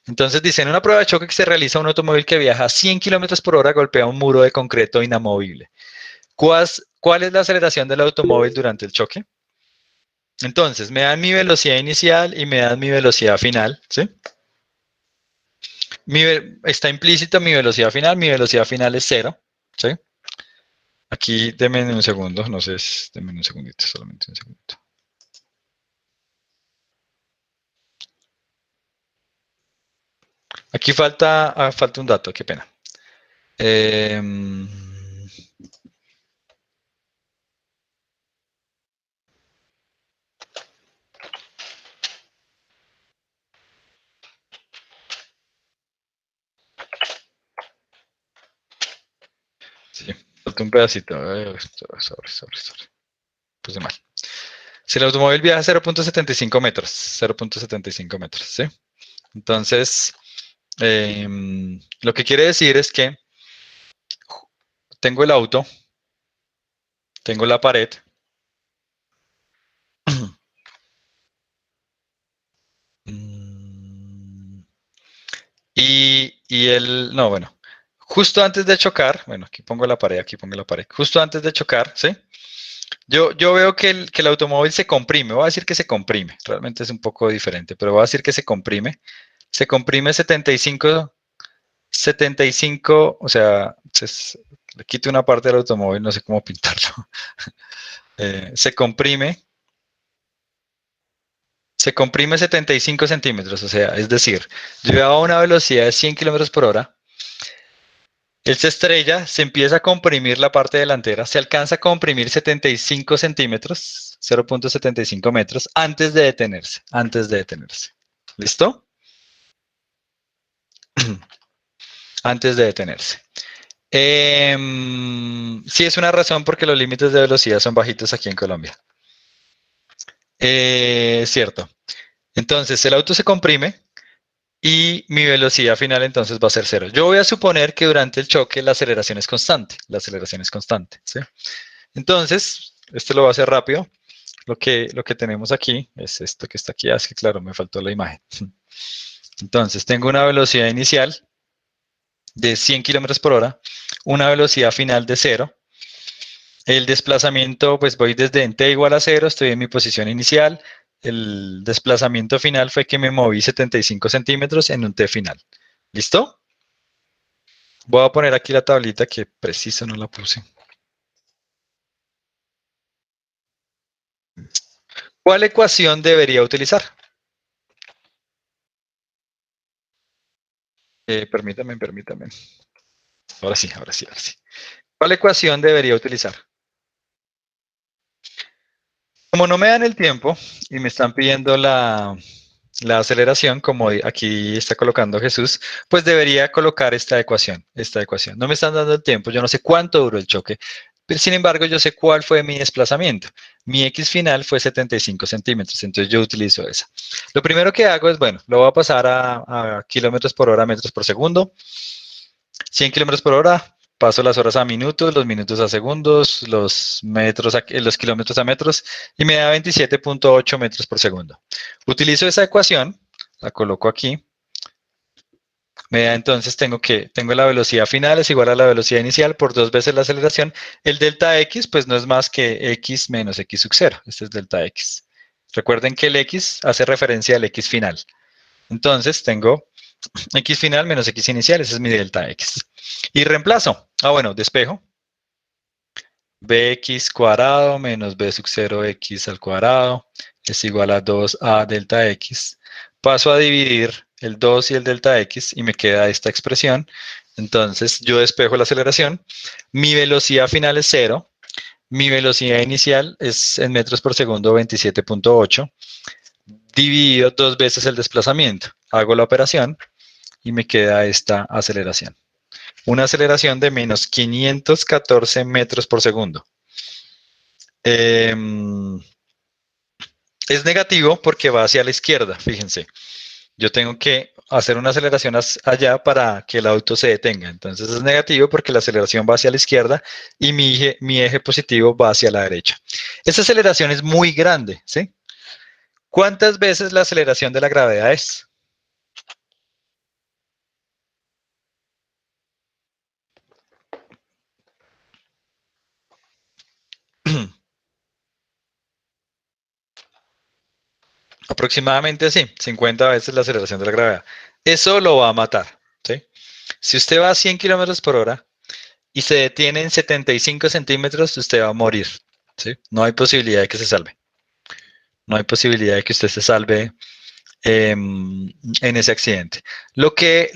Entonces dice, en una prueba de choque que se realiza un automóvil que viaja a 100 kilómetros por hora golpea un muro de concreto inamovible. ¿Cuál es la aceleración del automóvil durante el choque? Entonces, me dan mi velocidad inicial y me dan mi velocidad final, ¿sí? Está implícita mi velocidad final es 0, ¿sí? Aquí, denme un segundo, no sé, denme un segundito, solamente un segundito. Aquí falta un dato, qué pena. Sí, falta un pedacito. Sorry. Puse mal. Si el automóvil viaja 0.75 metros, 0.75 metros, ¿sí? Entonces, lo que quiere decir es que tengo el auto, tengo la pared, no, bueno, justo antes de chocar, bueno, aquí pongo la pared, justo antes de chocar, ¿sí? Yo veo que el automóvil se comprime, voy a decir que se comprime, realmente es un poco diferente, pero voy a decir que se comprime 75, o sea, le quito una parte del automóvil, no sé cómo pintarlo. Se comprime 75 centímetros, o sea, es decir, yo a una velocidad de 100 kilómetros por hora, él se estrella, se empieza a comprimir la parte delantera, se alcanza a comprimir 75 centímetros, 0.75 metros, antes de detenerse. ¿Listo? Antes de detenerse. Sí, es una razón porque los límites de velocidad son bajitos aquí en Colombia. Cierto. Entonces, el auto se comprime y mi velocidad final entonces va a ser 0. Yo voy a suponer que durante el choque la aceleración es constante. ¿Sí? Entonces, esto lo voy a hacer rápido. Lo que tenemos aquí es esto que está aquí. Es que claro, me faltó la imagen. Entonces, tengo una velocidad inicial de 100 kilómetros por hora, una velocidad final de 0. El desplazamiento, pues voy desde en t igual a 0, estoy en mi posición inicial. El desplazamiento final fue que me moví 75 centímetros en un t final. ¿Listo? Voy a poner aquí la tablita que preciso no la puse. ¿Cuál ecuación debería utilizar? Permítame. Ahora sí. ¿Cuál ecuación debería utilizar? Como no me dan el tiempo y me están pidiendo la aceleración, como aquí está colocando Jesús, pues debería colocar esta ecuación, esta ecuación. No me están dando el tiempo, yo no sé cuánto duró el choque, pero sin embargo yo sé cuál fue mi desplazamiento. Mi X final fue 75 centímetros, entonces yo utilizo esa. Lo primero que hago es, bueno, lo voy a pasar a kilómetros por hora, metros por segundo. 100 kilómetros por hora, paso las horas a minutos, los minutos a segundos, los metros los kilómetros a metros y me da 27.8 metros por segundo. Utilizo esa ecuación, la coloco aquí. Me da entonces, tengo la velocidad final es igual a la velocidad inicial por 2 veces la aceleración. El delta X, pues no es más que X menos X sub 0. Este es delta X. Recuerden que el X hace referencia al X final. Entonces tengo X final menos X inicial, ese es mi delta X. Y reemplazo. Bueno, despejo. Bx cuadrado menos b sub 0 x al cuadrado es igual a 2a delta x. Paso a dividir el 2 y el delta x y me queda esta expresión. Entonces yo despejo la aceleración. Mi velocidad final es 0. Mi velocidad inicial es en metros por segundo 27.8. Dividido 2 veces el desplazamiento. Hago la operación y me queda esta aceleración. Una aceleración de menos 514 metros por segundo. Es negativo porque va hacia la izquierda, fíjense. Yo tengo que hacer una aceleración allá para que el auto se detenga. Entonces es negativo porque la aceleración va hacia la izquierda y mi eje positivo va hacia la derecha. Esta aceleración es muy grande, ¿sí? ¿Cuántas veces la aceleración de la gravedad es? Aproximadamente sí, 50 veces la aceleración de la gravedad. Eso lo va a matar, ¿sí? Si usted va a 100 kilómetros por hora y se detiene en 75 centímetros, usted va a morir, ¿sí? No hay posibilidad de que se salve. No hay posibilidad de que usted se salve en ese accidente. Lo que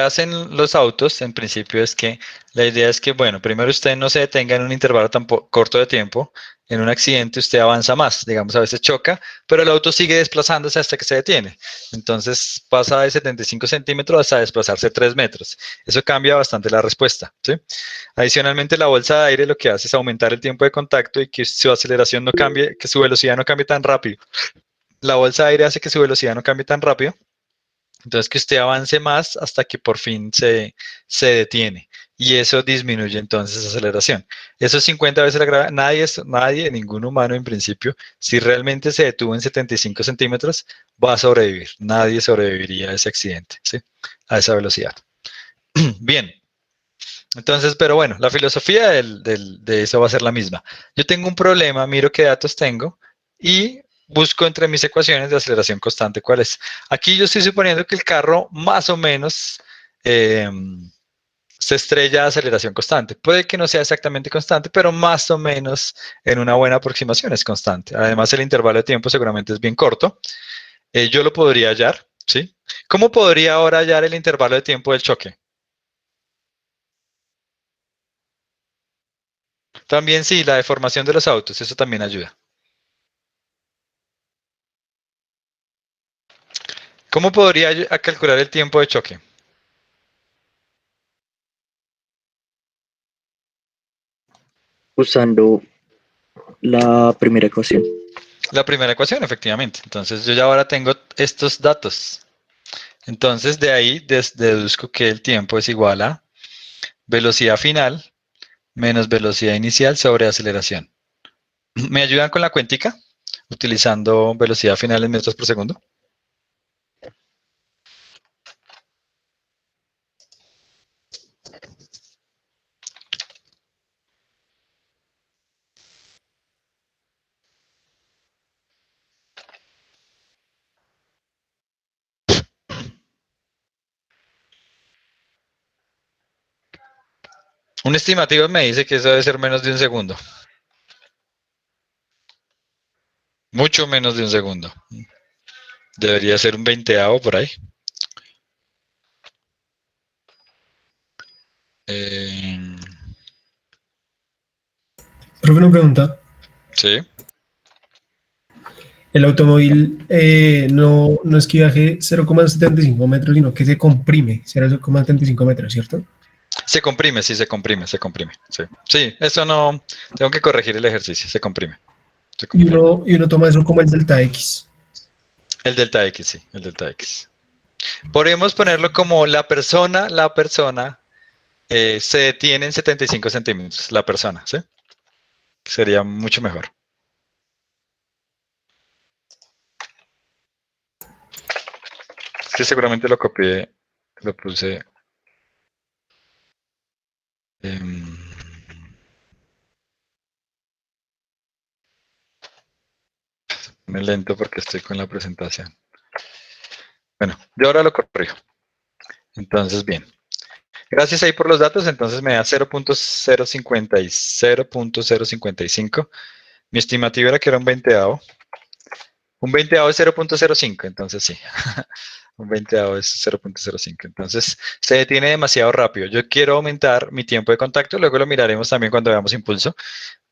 hacen los autos, en principio, es que la idea es que, bueno, primero usted no se detenga en un intervalo tan corto de tiempo. En un accidente usted avanza más, digamos, a veces choca, pero el auto sigue desplazándose hasta que se detiene. Entonces pasa de 75 centímetros hasta desplazarse 3 metros. Eso cambia bastante la respuesta, ¿sí? Adicionalmente, la bolsa de aire lo que hace es aumentar el tiempo de contacto y que su aceleración no cambie, que su velocidad no cambie tan rápido. La bolsa de aire hace que su velocidad no cambie tan rápido. Entonces, que usted avance más hasta que por fin se detiene. Y eso disminuye entonces esa aceleración. Eso es 50 veces la gravedad. Nadie, ningún humano en principio, si realmente se detuvo en 75 centímetros, va a sobrevivir. Nadie sobreviviría a ese accidente, ¿sí? A esa velocidad. Bien. Entonces, pero bueno, la filosofía de eso va a ser la misma. Yo tengo un problema, miro qué datos tengo y busco entre mis ecuaciones de aceleración constante cuál es. Aquí yo estoy suponiendo que el carro más o menos eh, se estrella a aceleración constante. Puede que no sea exactamente constante, pero más o menos en una buena aproximación es constante. Además, el intervalo de tiempo seguramente es bien corto. Yo lo podría hallar, ¿sí? ¿Cómo podría ahora hallar el intervalo de tiempo del choque? También sí, la deformación de los autos, eso también ayuda. ¿Cómo podría yo calcular el tiempo de choque? Usando la primera ecuación. La primera ecuación, efectivamente. Entonces yo ya ahora tengo estos datos. Entonces de ahí deduzco que el tiempo es igual a velocidad final menos velocidad inicial sobre aceleración. ¿Me ayudan con la cuentica? Utilizando velocidad final en metros por segundo. Un estimativo me dice que eso debe ser menos de un segundo. Mucho menos de un segundo. Debería ser un veinteavo por ahí. Profe, una pregunta. Sí. El automóvil no es que viaje 0,75 metros, sino que se comprime 0,75 metros, ¿cierto? Se comprime, sí, se comprime, se comprime. Sí, sí, eso no. Tengo que corregir el ejercicio, se comprime. Se Y comprime. uno toma eso como el delta X. El delta X, sí, el delta X. Podemos ponerlo como la persona se detiene en 75 centímetros, la persona, ¿sí? Sería mucho mejor. Es que seguramente lo copié, lo puse. em, Me lento porque estoy con la presentación. Bueno, yo ahora lo corrijo. Entonces, bien. Gracias ahí por los datos. Entonces me da 0.050 y 0.055. Mi estimativo era que era un veinteavo. Un veinteavo es 0.05, entonces sí. Un veinteavo es 0.05. Entonces se detiene demasiado rápido. Yo quiero aumentar mi tiempo de contacto. Luego lo miraremos también cuando veamos impulso.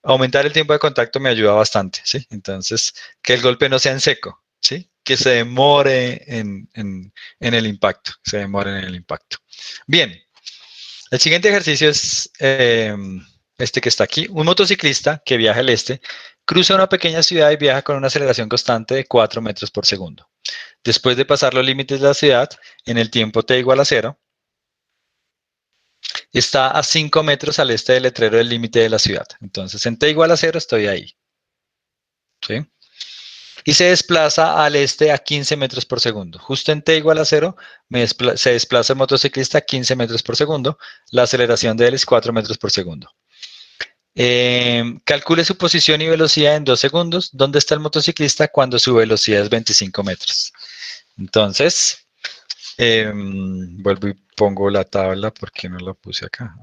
Aumentar el tiempo de contacto me ayuda bastante, ¿sí? Entonces, que el golpe no sea en seco, ¿sí? Que se demore en el impacto, se demore en el impacto. Bien, el siguiente ejercicio es este que está aquí. Un motociclista que viaja al este cruza una pequeña ciudad y viaja con una aceleración constante de 4 metros por segundo. Después de pasar los límites de la ciudad, en el tiempo t igual a 0, está a 5 metros al este del letrero del límite de la ciudad. Entonces, en t igual a 0 estoy ahí. ¿Sí? Y se desplaza al este a 15 metros por segundo. Justo en t igual a 0 se desplaza el motociclista a 15 metros por segundo. La aceleración de él es 4 metros por segundo. Calcule su posición y velocidad en 2 segundos. ¿Dónde está el motociclista cuando su velocidad es 25 metros? Entonces, vuelvo y pongo la tabla porque no la puse acá.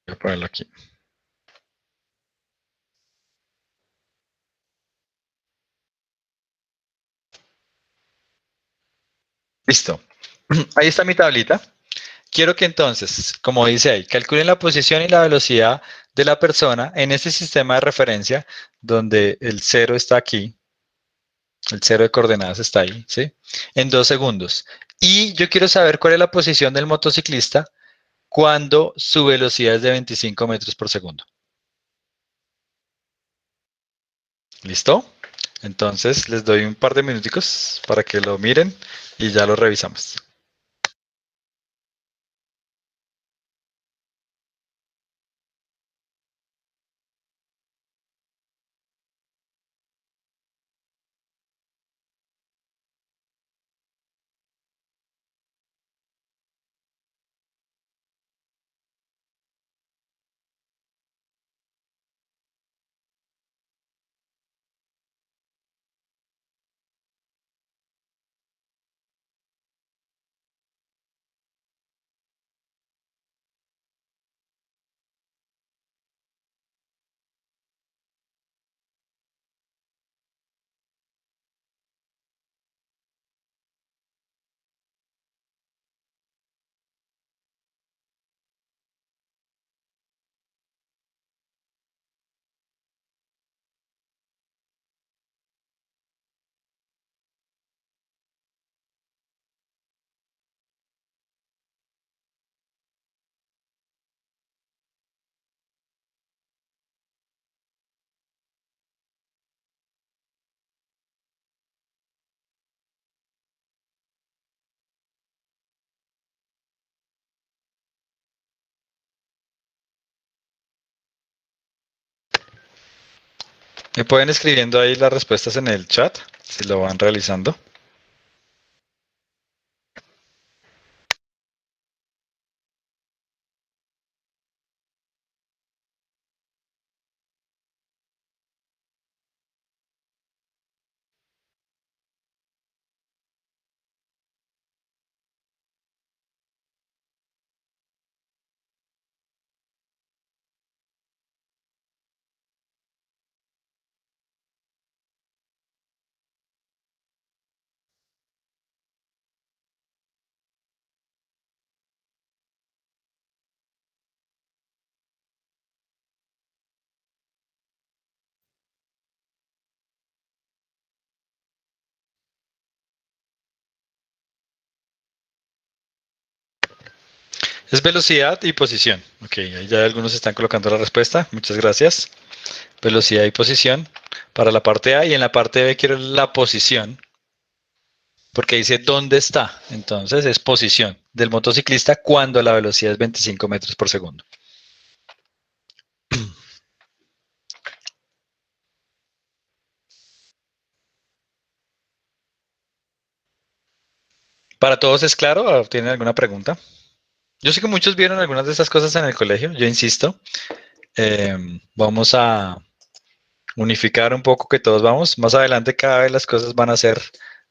Voy a ponerlo aquí. Listo. Ahí está mi tablita. Quiero que entonces, como dice ahí, calculen la posición y la velocidad de la persona en este sistema de referencia donde el cero está aquí, el cero de coordenadas está ahí, ¿sí? En 2 segundos. Y yo quiero saber cuál es la posición del motociclista cuando su velocidad es de 25 metros por segundo. ¿Listo? Entonces les doy un par de minuticos para que lo miren y ya lo revisamos. Me pueden escribiendo ahí las respuestas en el chat si lo van realizando. Es velocidad y posición. Ok, ahí ya algunos están colocando la respuesta. Muchas gracias. Velocidad y posición para la parte A, y en la parte B quiero la posición, porque dice dónde está. Entonces es posición del motociclista cuando la velocidad es 25 metros por segundo. ¿Para todos es claro? ¿Tienen alguna pregunta? Yo sé que muchos vieron algunas de estas cosas en el colegio, yo insisto. Vamos a unificar un poco que todos vamos. Más adelante cada vez las cosas van a ser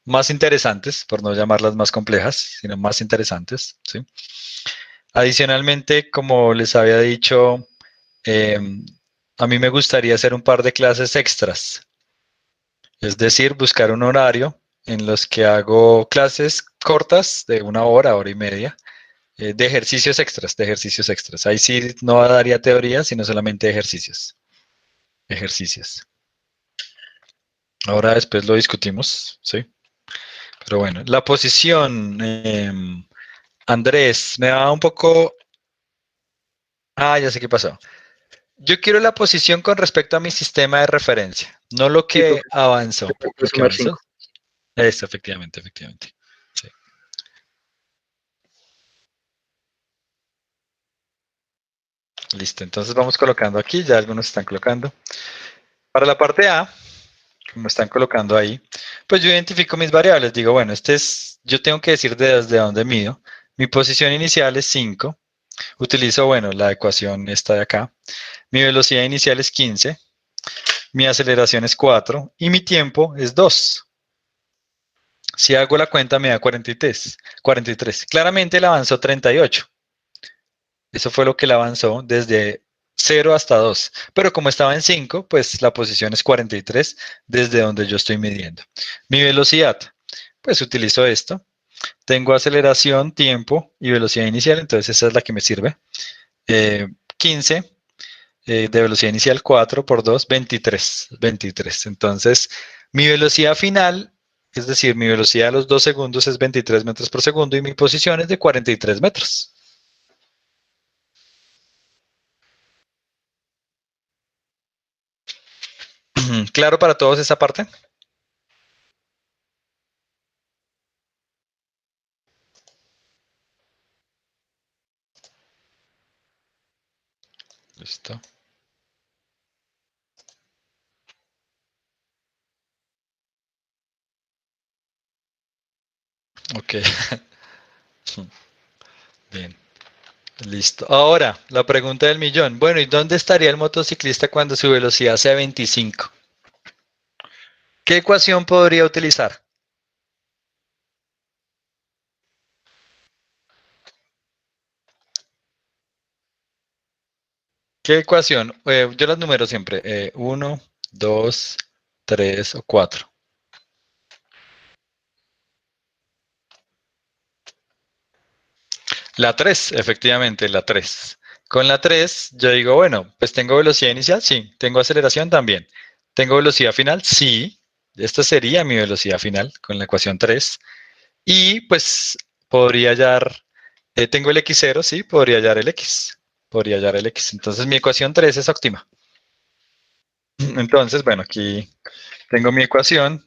más interesantes, por no llamarlas más complejas, sino más interesantes, ¿sí? Adicionalmente, como les había dicho, eh, a mí me gustaría hacer un par de clases extras, es decir, buscar un horario en los que hago clases cortas de 1 hora, hora y media, de ejercicios extras, de ejercicios extras. Ahí sí no daría teoría, sino solamente ejercicios. Ejercicios. Ahora después lo discutimos, ¿sí? Pero bueno, la posición, Andrés, me da un poco... Ah, ya sé qué pasó. Yo quiero la posición con respecto a mi sistema de referencia, no lo Sí, que profe, avanzó. le tengo que ¿Lo que sumar avanzó? 5. Eso, efectivamente, efectivamente. Sí. Listo, entonces vamos colocando aquí, ya algunos están colocando. Para la parte A, como están colocando ahí, pues yo identifico mis variables. Digo, bueno, yo tengo que decir desde dónde mido. Mi posición inicial es 5. Utilizo, bueno, la ecuación esta de acá. Mi velocidad inicial es 15. Mi aceleración es 4 y mi tiempo es 2. Si hago la cuenta me da 43. 43. Claramente él avanzó 38. Eso fue lo que le avanzó desde 0 hasta 2. Pero como estaba en 5, pues la posición es 43 desde donde yo estoy midiendo. Mi velocidad, pues utilizo esto. Tengo aceleración, tiempo y velocidad inicial, entonces esa es la que me sirve. 15 de velocidad inicial, 4 por 2, 23. 23. Entonces, mi velocidad final, es decir, mi velocidad a los 2 segundos es 23 metros por segundo y mi posición es de 43 metros. ¿Claro para todos esa parte? Listo. Ok. Bien. Listo. Ahora, la pregunta del millón. Bueno, ¿y dónde estaría el motociclista cuando su velocidad sea 25? ¿Qué ecuación podría utilizar? ¿Qué ecuación? Yo las numero siempre. 1, 2, 3 o 4. La 3, efectivamente, la 3. Con la 3, yo digo, bueno, pues tengo velocidad inicial, sí. Tengo aceleración también. ¿Tengo velocidad final? Sí. Esta sería mi velocidad final con la ecuación 3. Y pues podría hallar, tengo el x0, sí, podría hallar el x. Podría hallar el x. Entonces mi ecuación 3 es óptima. Entonces, bueno, aquí tengo mi ecuación.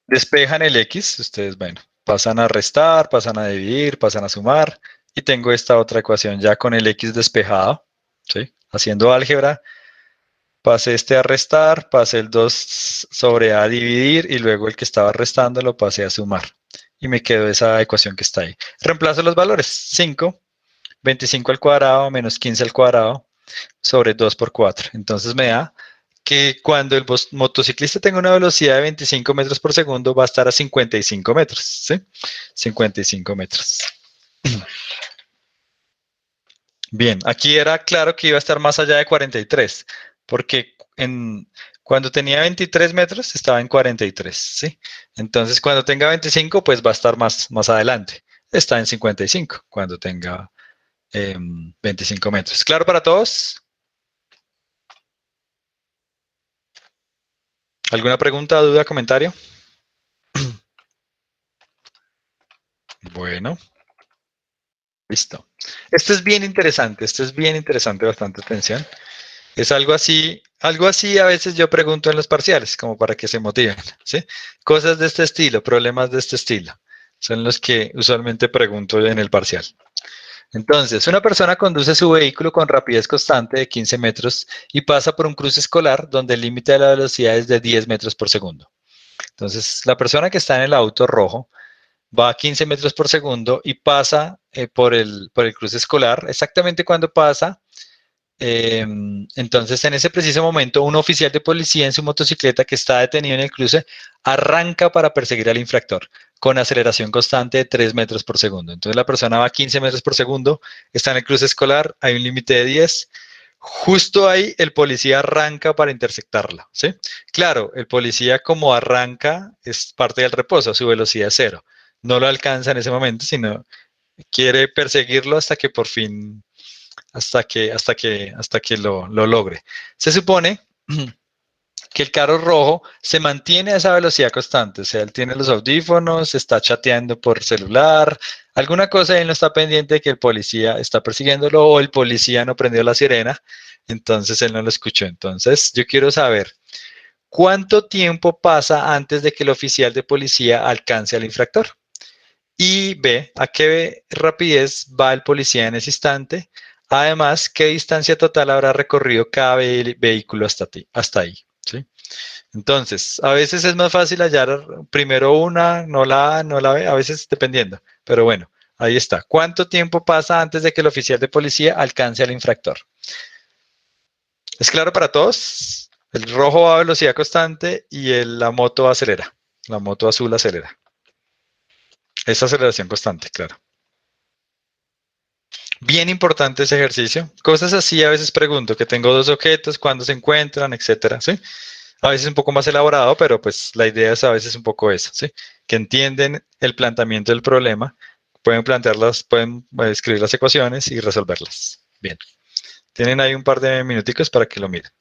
Despejan el x, ustedes, bueno, pasan a restar, pasan a dividir, pasan a sumar. Y tengo esta otra ecuación ya con el x despejado, ¿sí? Haciendo álgebra, pasé este a restar, pasé el 2 sobre a dividir y luego el que estaba restando lo pasé a sumar. Y me quedó esa ecuación que está ahí. Reemplazo los valores. 5, 25 al cuadrado menos 15 al cuadrado sobre 2 por 4. Entonces me da que cuando el motociclista tenga una velocidad de 25 metros por segundo va a estar a 55 metros, ¿sí? 55 metros. Bien, aquí era claro que iba a estar más allá de 43, porque cuando tenía 23 metros estaba en 43, ¿sí? Entonces cuando tenga 25, pues va a estar más adelante. Está en 55 cuando tenga 25 metros. ¿Claro para todos? ¿Alguna pregunta, duda, comentario? Bueno, Listo. Esto es bien interesante, bastante atención. Es algo así a veces yo pregunto en los parciales, como para que se motiven, ¿sí? Cosas de este estilo, problemas de este estilo, son los que usualmente pregunto en el parcial. Entonces, una persona conduce su vehículo con rapidez constante de 15 metros y pasa por un cruce escolar donde el límite de la velocidad es de 10 metros por segundo. Entonces, la persona que está en el auto rojo va a 15 metros por segundo y pasa por el cruce escolar. Exactamente cuando pasa, entonces en ese preciso momento, un oficial de policía en su motocicleta que está detenido en el cruce arranca para perseguir al infractor con aceleración constante de 3 metros por segundo. Entonces la persona va a 15 metros por segundo, está en el cruce escolar, hay un límite de 10. Justo ahí el policía arranca para interceptarla, ¿sí? Claro, el policía como arranca es parte del reposo, su velocidad es cero. No lo alcanza en ese momento, sino quiere perseguirlo hasta que por fin, hasta que lo logre. Se supone que el carro rojo se mantiene a esa velocidad constante, o sea, él tiene los audífonos, está chateando por celular, alguna cosa, él no está pendiente de que el policía está persiguiéndolo o el policía no prendió la sirena, entonces él no lo escuchó. Entonces, yo quiero saber cuánto tiempo pasa antes de que el oficial de policía alcance al infractor. Y B, a qué rapidez va el policía en ese instante. Además, qué distancia total habrá recorrido cada vehículo hasta ahí. ¿Sí? Entonces, a veces es más fácil hallar primero una, no la A, no la B, a veces dependiendo. Pero bueno, ahí está. ¿Cuánto tiempo pasa antes de que el oficial de policía alcance al infractor? ¿Es claro para todos? El rojo va a velocidad constante y la moto acelera. La moto azul acelera. Es aceleración constante, claro. Bien importante ese ejercicio. Cosas así a veces pregunto, que tengo dos objetos, cuándo se encuentran, etcétera, ¿sí? A veces un poco más elaborado, pero pues la idea es a veces un poco eso, ¿sí? Que entienden el planteamiento del problema, pueden plantearlas, pueden escribir las ecuaciones y resolverlas. Bien. Tienen ahí un par de minuticos para que lo miren.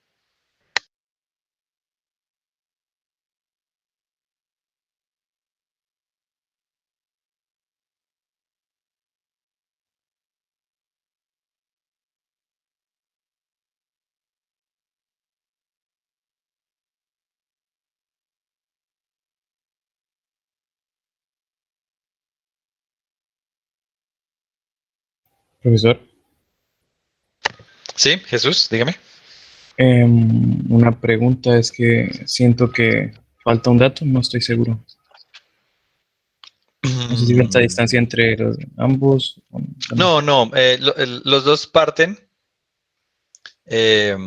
Profesor, ¿Sí? Jesús, dígame. una pregunta es que siento que falta un dato, no estoy seguro. No sé si falta distancia entre ambos. Bueno, No, no, los dos parten. eh,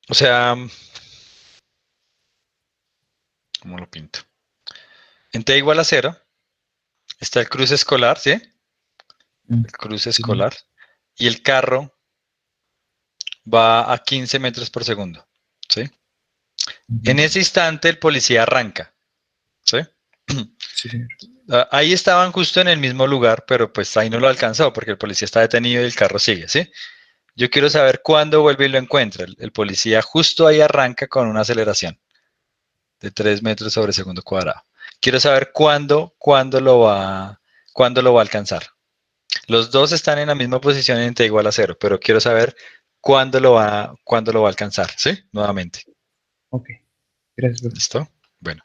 o sea, ¿cómo lo pinto? En t igual a cero está el cruce escolar, ¿sí? El cruce sí. escolar. Y el carro va a 15 metros por segundo, ¿sí? En Ujú. ese instante el policía arranca, ¿sí? Sí, señor. Ahí estaban justo en el mismo lugar, pero pues ahí no lo alcanzó porque el policía está detenido y el carro sigue, ¿sí? Yo quiero saber cuándo vuelve y lo encuentra. El policía justo ahí arranca con una aceleración de 3 metros sobre segundo cuadrado. Quiero saber cuándo lo va a alcanzar. Los dos están en la misma posición en t igual a cero, pero quiero saber cuándo lo va a alcanzar, ¿sí? Nuevamente. Ok, gracias, profe. ¿Listo? Bueno.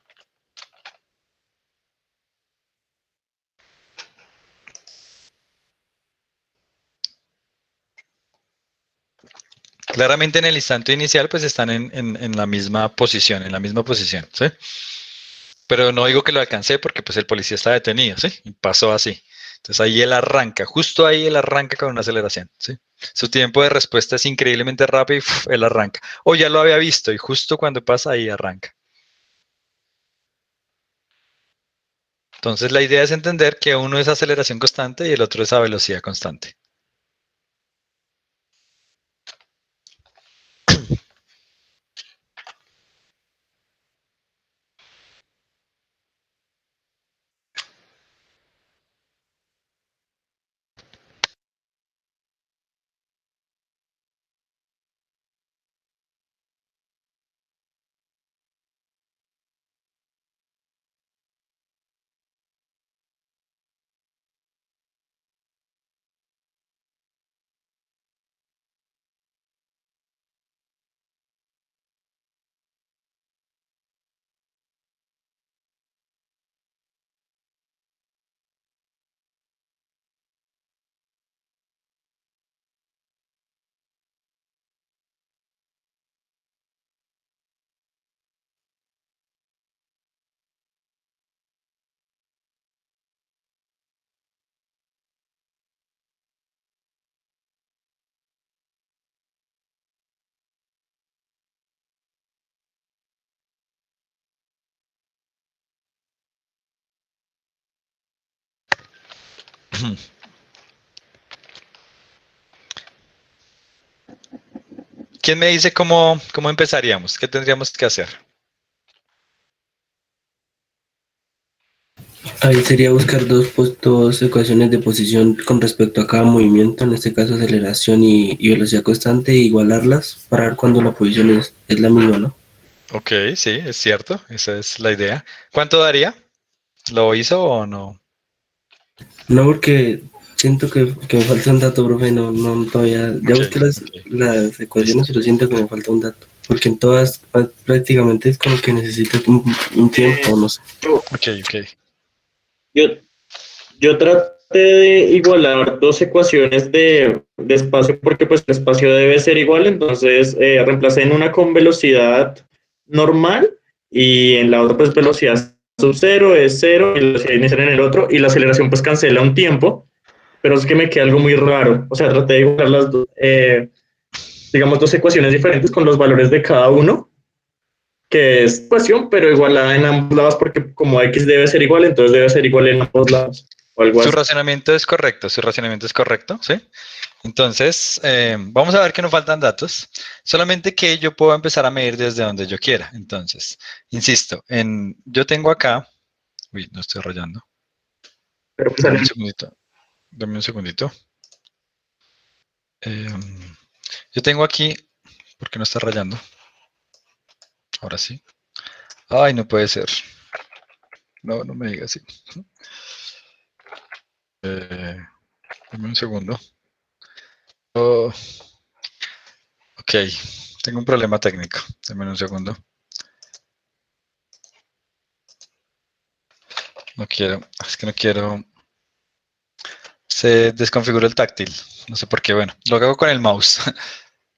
Claramente en el instante inicial pues están en la misma posición, ¿sí? Pero no digo que lo alcancé porque pues el policía está detenido, ¿sí? Y pasó así. Entonces ahí él arranca, justo ahí él arranca con una aceleración, ¿sí? Su tiempo de respuesta es increíblemente rápido y él arranca. O ya lo había visto y justo cuando pasa ahí arranca. Entonces la idea es entender que uno es aceleración constante y el otro es a velocidad constante. ¿Quién me dice cómo empezaríamos? ¿Qué tendríamos que hacer? Ahí sería buscar dos ecuaciones de posición con respecto a cada movimiento, en este caso aceleración y velocidad constante, e igualarlas para ver cuándo la posición es la misma, ¿no? Ok, sí, es cierto, esa es la idea. ¿Cuánto daría? ¿Lo hizo o no? No, porque siento que me falta un dato, profe, no, todavía, ya Ok, busqué ok, las listo. ecuaciones, pero siento que me falta un dato, porque en todas prácticamente es como que necesito un tiempo, no sé. Ok, ok. Yo, yo traté de igualar dos ecuaciones de espacio porque pues el espacio debe ser igual, entonces reemplacé en una con velocidad normal y en la otra pues velocidad sub cero es cero y la velocidad inicial en el otro y la aceleración pues cancela un tiempo, pero es que me queda algo muy raro, o sea, traté de igualar las dos, digamos dos ecuaciones diferentes con los valores de cada uno, que es ecuación pero igualada en ambos lados porque como x debe ser igual, entonces debe ser igual en ambos lados o algo Su así. razonamiento es correcto, su razonamiento es correcto, ¿sí? Entonces, vamos a ver que nos faltan datos, solamente que yo puedo empezar a medir desde donde yo quiera. Entonces, insisto, yo tengo acá, uy, no estoy rayando, Pero me dame sale un segundito, dame un segundito. Yo tengo aquí, ¿por qué no está rayando? Ahora sí. Ay, no puede ser. No, no me diga así. Dame un segundo. Oh, ok, tengo un problema técnico. Dame un segundo. No quiero, es que no quiero. Se desconfiguró el táctil. No sé por qué. Bueno, lo hago con el mouse.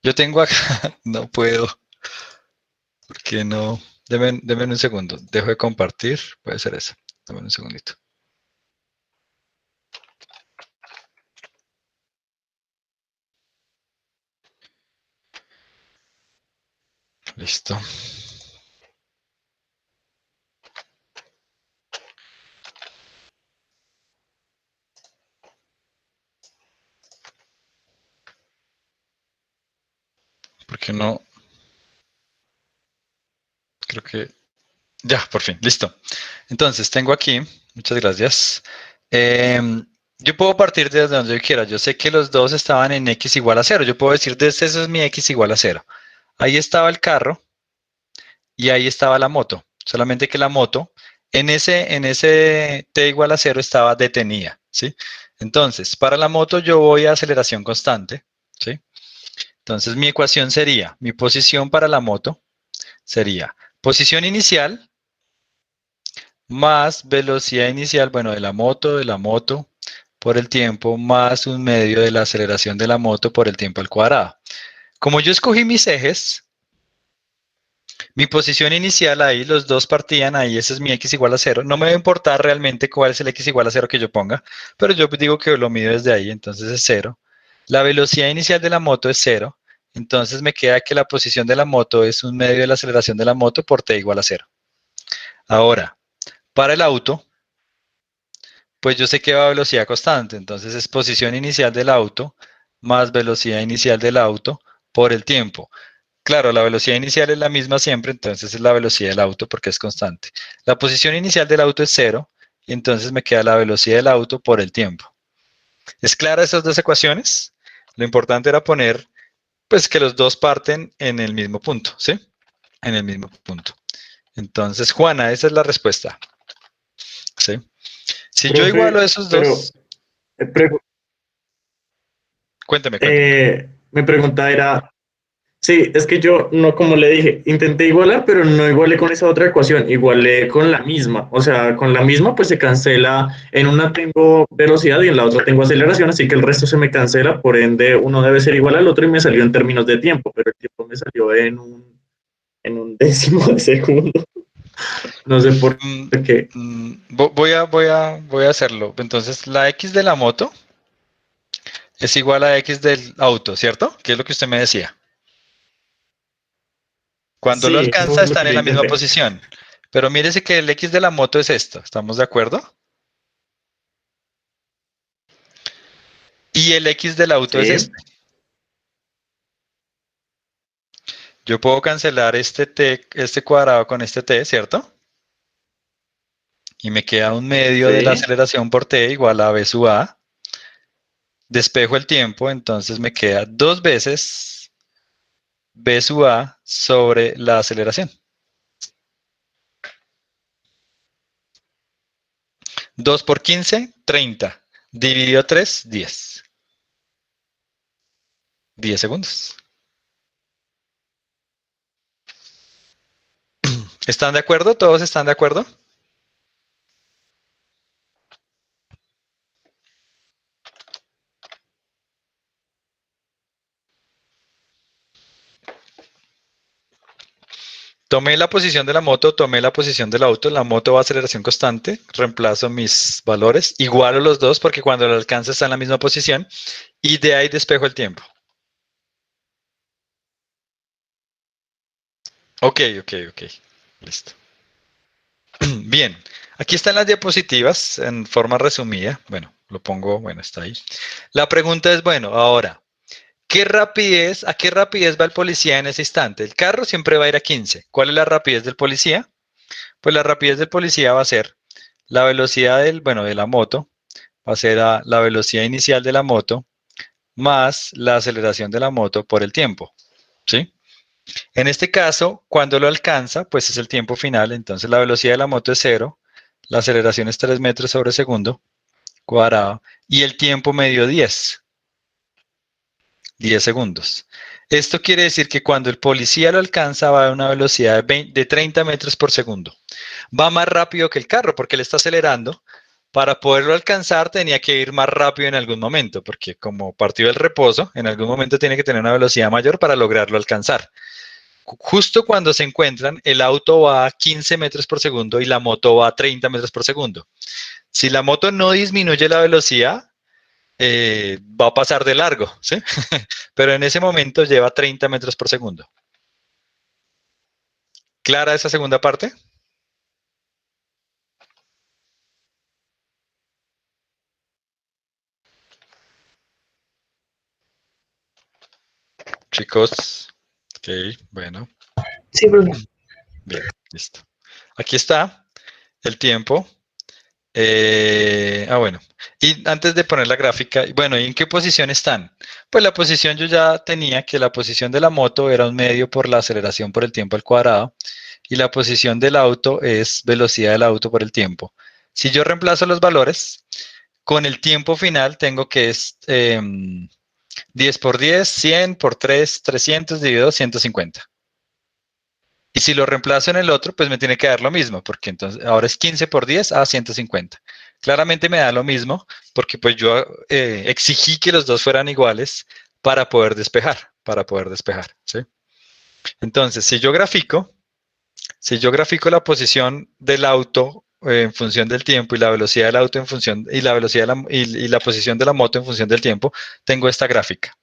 Yo tengo acá, no puedo. ¿Por qué no? Deme un segundo. Dejo de compartir. Puede ser eso. Dame un segundito. Listo. ¿Por qué no? Creo que ya, por fin, listo. Entonces, tengo aquí, muchas gracias. Yo puedo partir desde donde yo quiera. Yo sé que los dos estaban en x igual a cero. Yo puedo decir, desde eso es mi x igual a cero. Ahí estaba el carro y ahí estaba la moto. Solamente que la moto en ese t igual a cero estaba detenida, ¿sí? Entonces, para la moto yo voy a aceleración constante, ¿sí? Entonces, mi ecuación sería, mi posición para la moto sería posición inicial más velocidad inicial, bueno, de la moto por el tiempo, más un medio de la aceleración de la moto por el tiempo al cuadrado. Como yo escogí mis ejes, mi posición inicial ahí, los dos partían ahí, ese es mi x igual a cero. No me va a importar realmente cuál es el x igual a cero que yo ponga, pero yo digo que lo mido desde ahí, entonces es cero. La velocidad inicial de la moto es cero, entonces me queda que la posición de la moto es un medio de la aceleración de la moto por t igual a cero. Ahora, para el auto, pues yo sé que va a velocidad constante, entonces es posición inicial del auto más velocidad inicial del auto por el tiempo. Claro, la velocidad inicial es la misma siempre, entonces es la velocidad del auto porque es constante. La posición inicial del auto es cero, y entonces me queda la velocidad del auto por el tiempo. ¿Es clara esas dos ecuaciones? Lo importante era poner, pues, que los dos parten en el mismo punto, ¿sí? En el mismo punto. Entonces, Juana, esa es la respuesta, ¿sí? Si yo igualo profe, esos pero dos, eh, pregu- cuénteme. mi pregunta era, sí, es que yo no, como le dije, intenté igualar, pero no igualé con esa otra ecuación, igualé con la misma, o sea, con la misma pues se cancela, en una tengo velocidad y en la otra tengo aceleración, así que el resto se me cancela, por ende uno debe ser igual al otro y me salió en términos de tiempo, pero el tiempo me salió en un décimo de segundo, no sé por Mm, qué. voy a hacerlo. Entonces, la X de la moto es igual a X del auto, ¿cierto? ¿Qué es lo que usted me decía? Cuando lo Sí, eso alcanza, es lo están que en yo la misma intenté. posición. Pero mírese que el X de la moto es esto. ¿Estamos de acuerdo? Y el X del auto es Sí. este. Yo puedo cancelar este T, este cuadrado con este T, ¿cierto? Y me queda un medio de la Sí. aceleración por T igual a V sub A. Despejo el tiempo, entonces me queda 2 veces V sub A sobre la aceleración. 2 por 15, 30. Dividido 3, 10. 10 segundos. ¿Están de acuerdo? ¿Todos están de acuerdo? Tomé la posición de la moto, tomé la posición del auto, la moto va a aceleración constante, reemplazo mis valores, igualo los dos porque cuando el alcance está en la misma posición y de ahí despejo el tiempo. Ok. Listo. Bien, aquí están las diapositivas en forma resumida. Bueno, lo pongo, bueno, está ahí. La pregunta es, bueno, ahora, ¿a qué rapidez va el policía en ese instante? El carro siempre va a ir a 15. ¿Cuál es la rapidez del policía? Pues la rapidez del policía va a ser la velocidad de la moto, va a ser la velocidad inicial de la moto más la aceleración de la moto por el tiempo, ¿sí? En este caso, cuando lo alcanza, pues es el tiempo final, entonces la velocidad de la moto es 0, la aceleración es 3 metros sobre segundo cuadrado y el tiempo medio 10 segundos. Esto quiere decir que cuando el policía lo alcanza va a una velocidad de 30 metros por segundo. Va más rápido que el carro porque él está acelerando. Para poderlo alcanzar tenía que ir más rápido en algún momento, porque como partió del reposo, en algún momento tiene que tener una velocidad mayor para lograrlo alcanzar. Justo cuando se encuentran, el auto va a 15 metros por segundo y la moto va a 30 metros por segundo. Si la moto no disminuye la velocidad, va a pasar de largo, ¿sí? Pero en ese momento lleva 30 metros por segundo. ¿Clara esa segunda parte? Chicos, ok, bueno, Sí, profe. bien, listo. Aquí está el tiempo. Bueno, y antes de poner la gráfica, bueno, ¿y en qué posición están? Pues la posición yo ya tenía que la posición de la moto era un medio por la aceleración por el tiempo al cuadrado y la posición del auto es velocidad del auto por el tiempo. Si yo reemplazo los valores, con el tiempo final tengo que es 10 por 10, 100 por 3, 300 dividido 150. Y si lo reemplazo en el otro, pues me tiene que dar lo mismo, porque entonces ahora es 15 por 10 a 150. Claramente me da lo mismo, porque pues yo exigí que los dos fueran iguales para poder despejar, ¿sí? Entonces, si yo grafico la posición del auto en función del tiempo y la velocidad del auto en función y la velocidad y la posición de la moto en función del tiempo, tengo esta gráfica.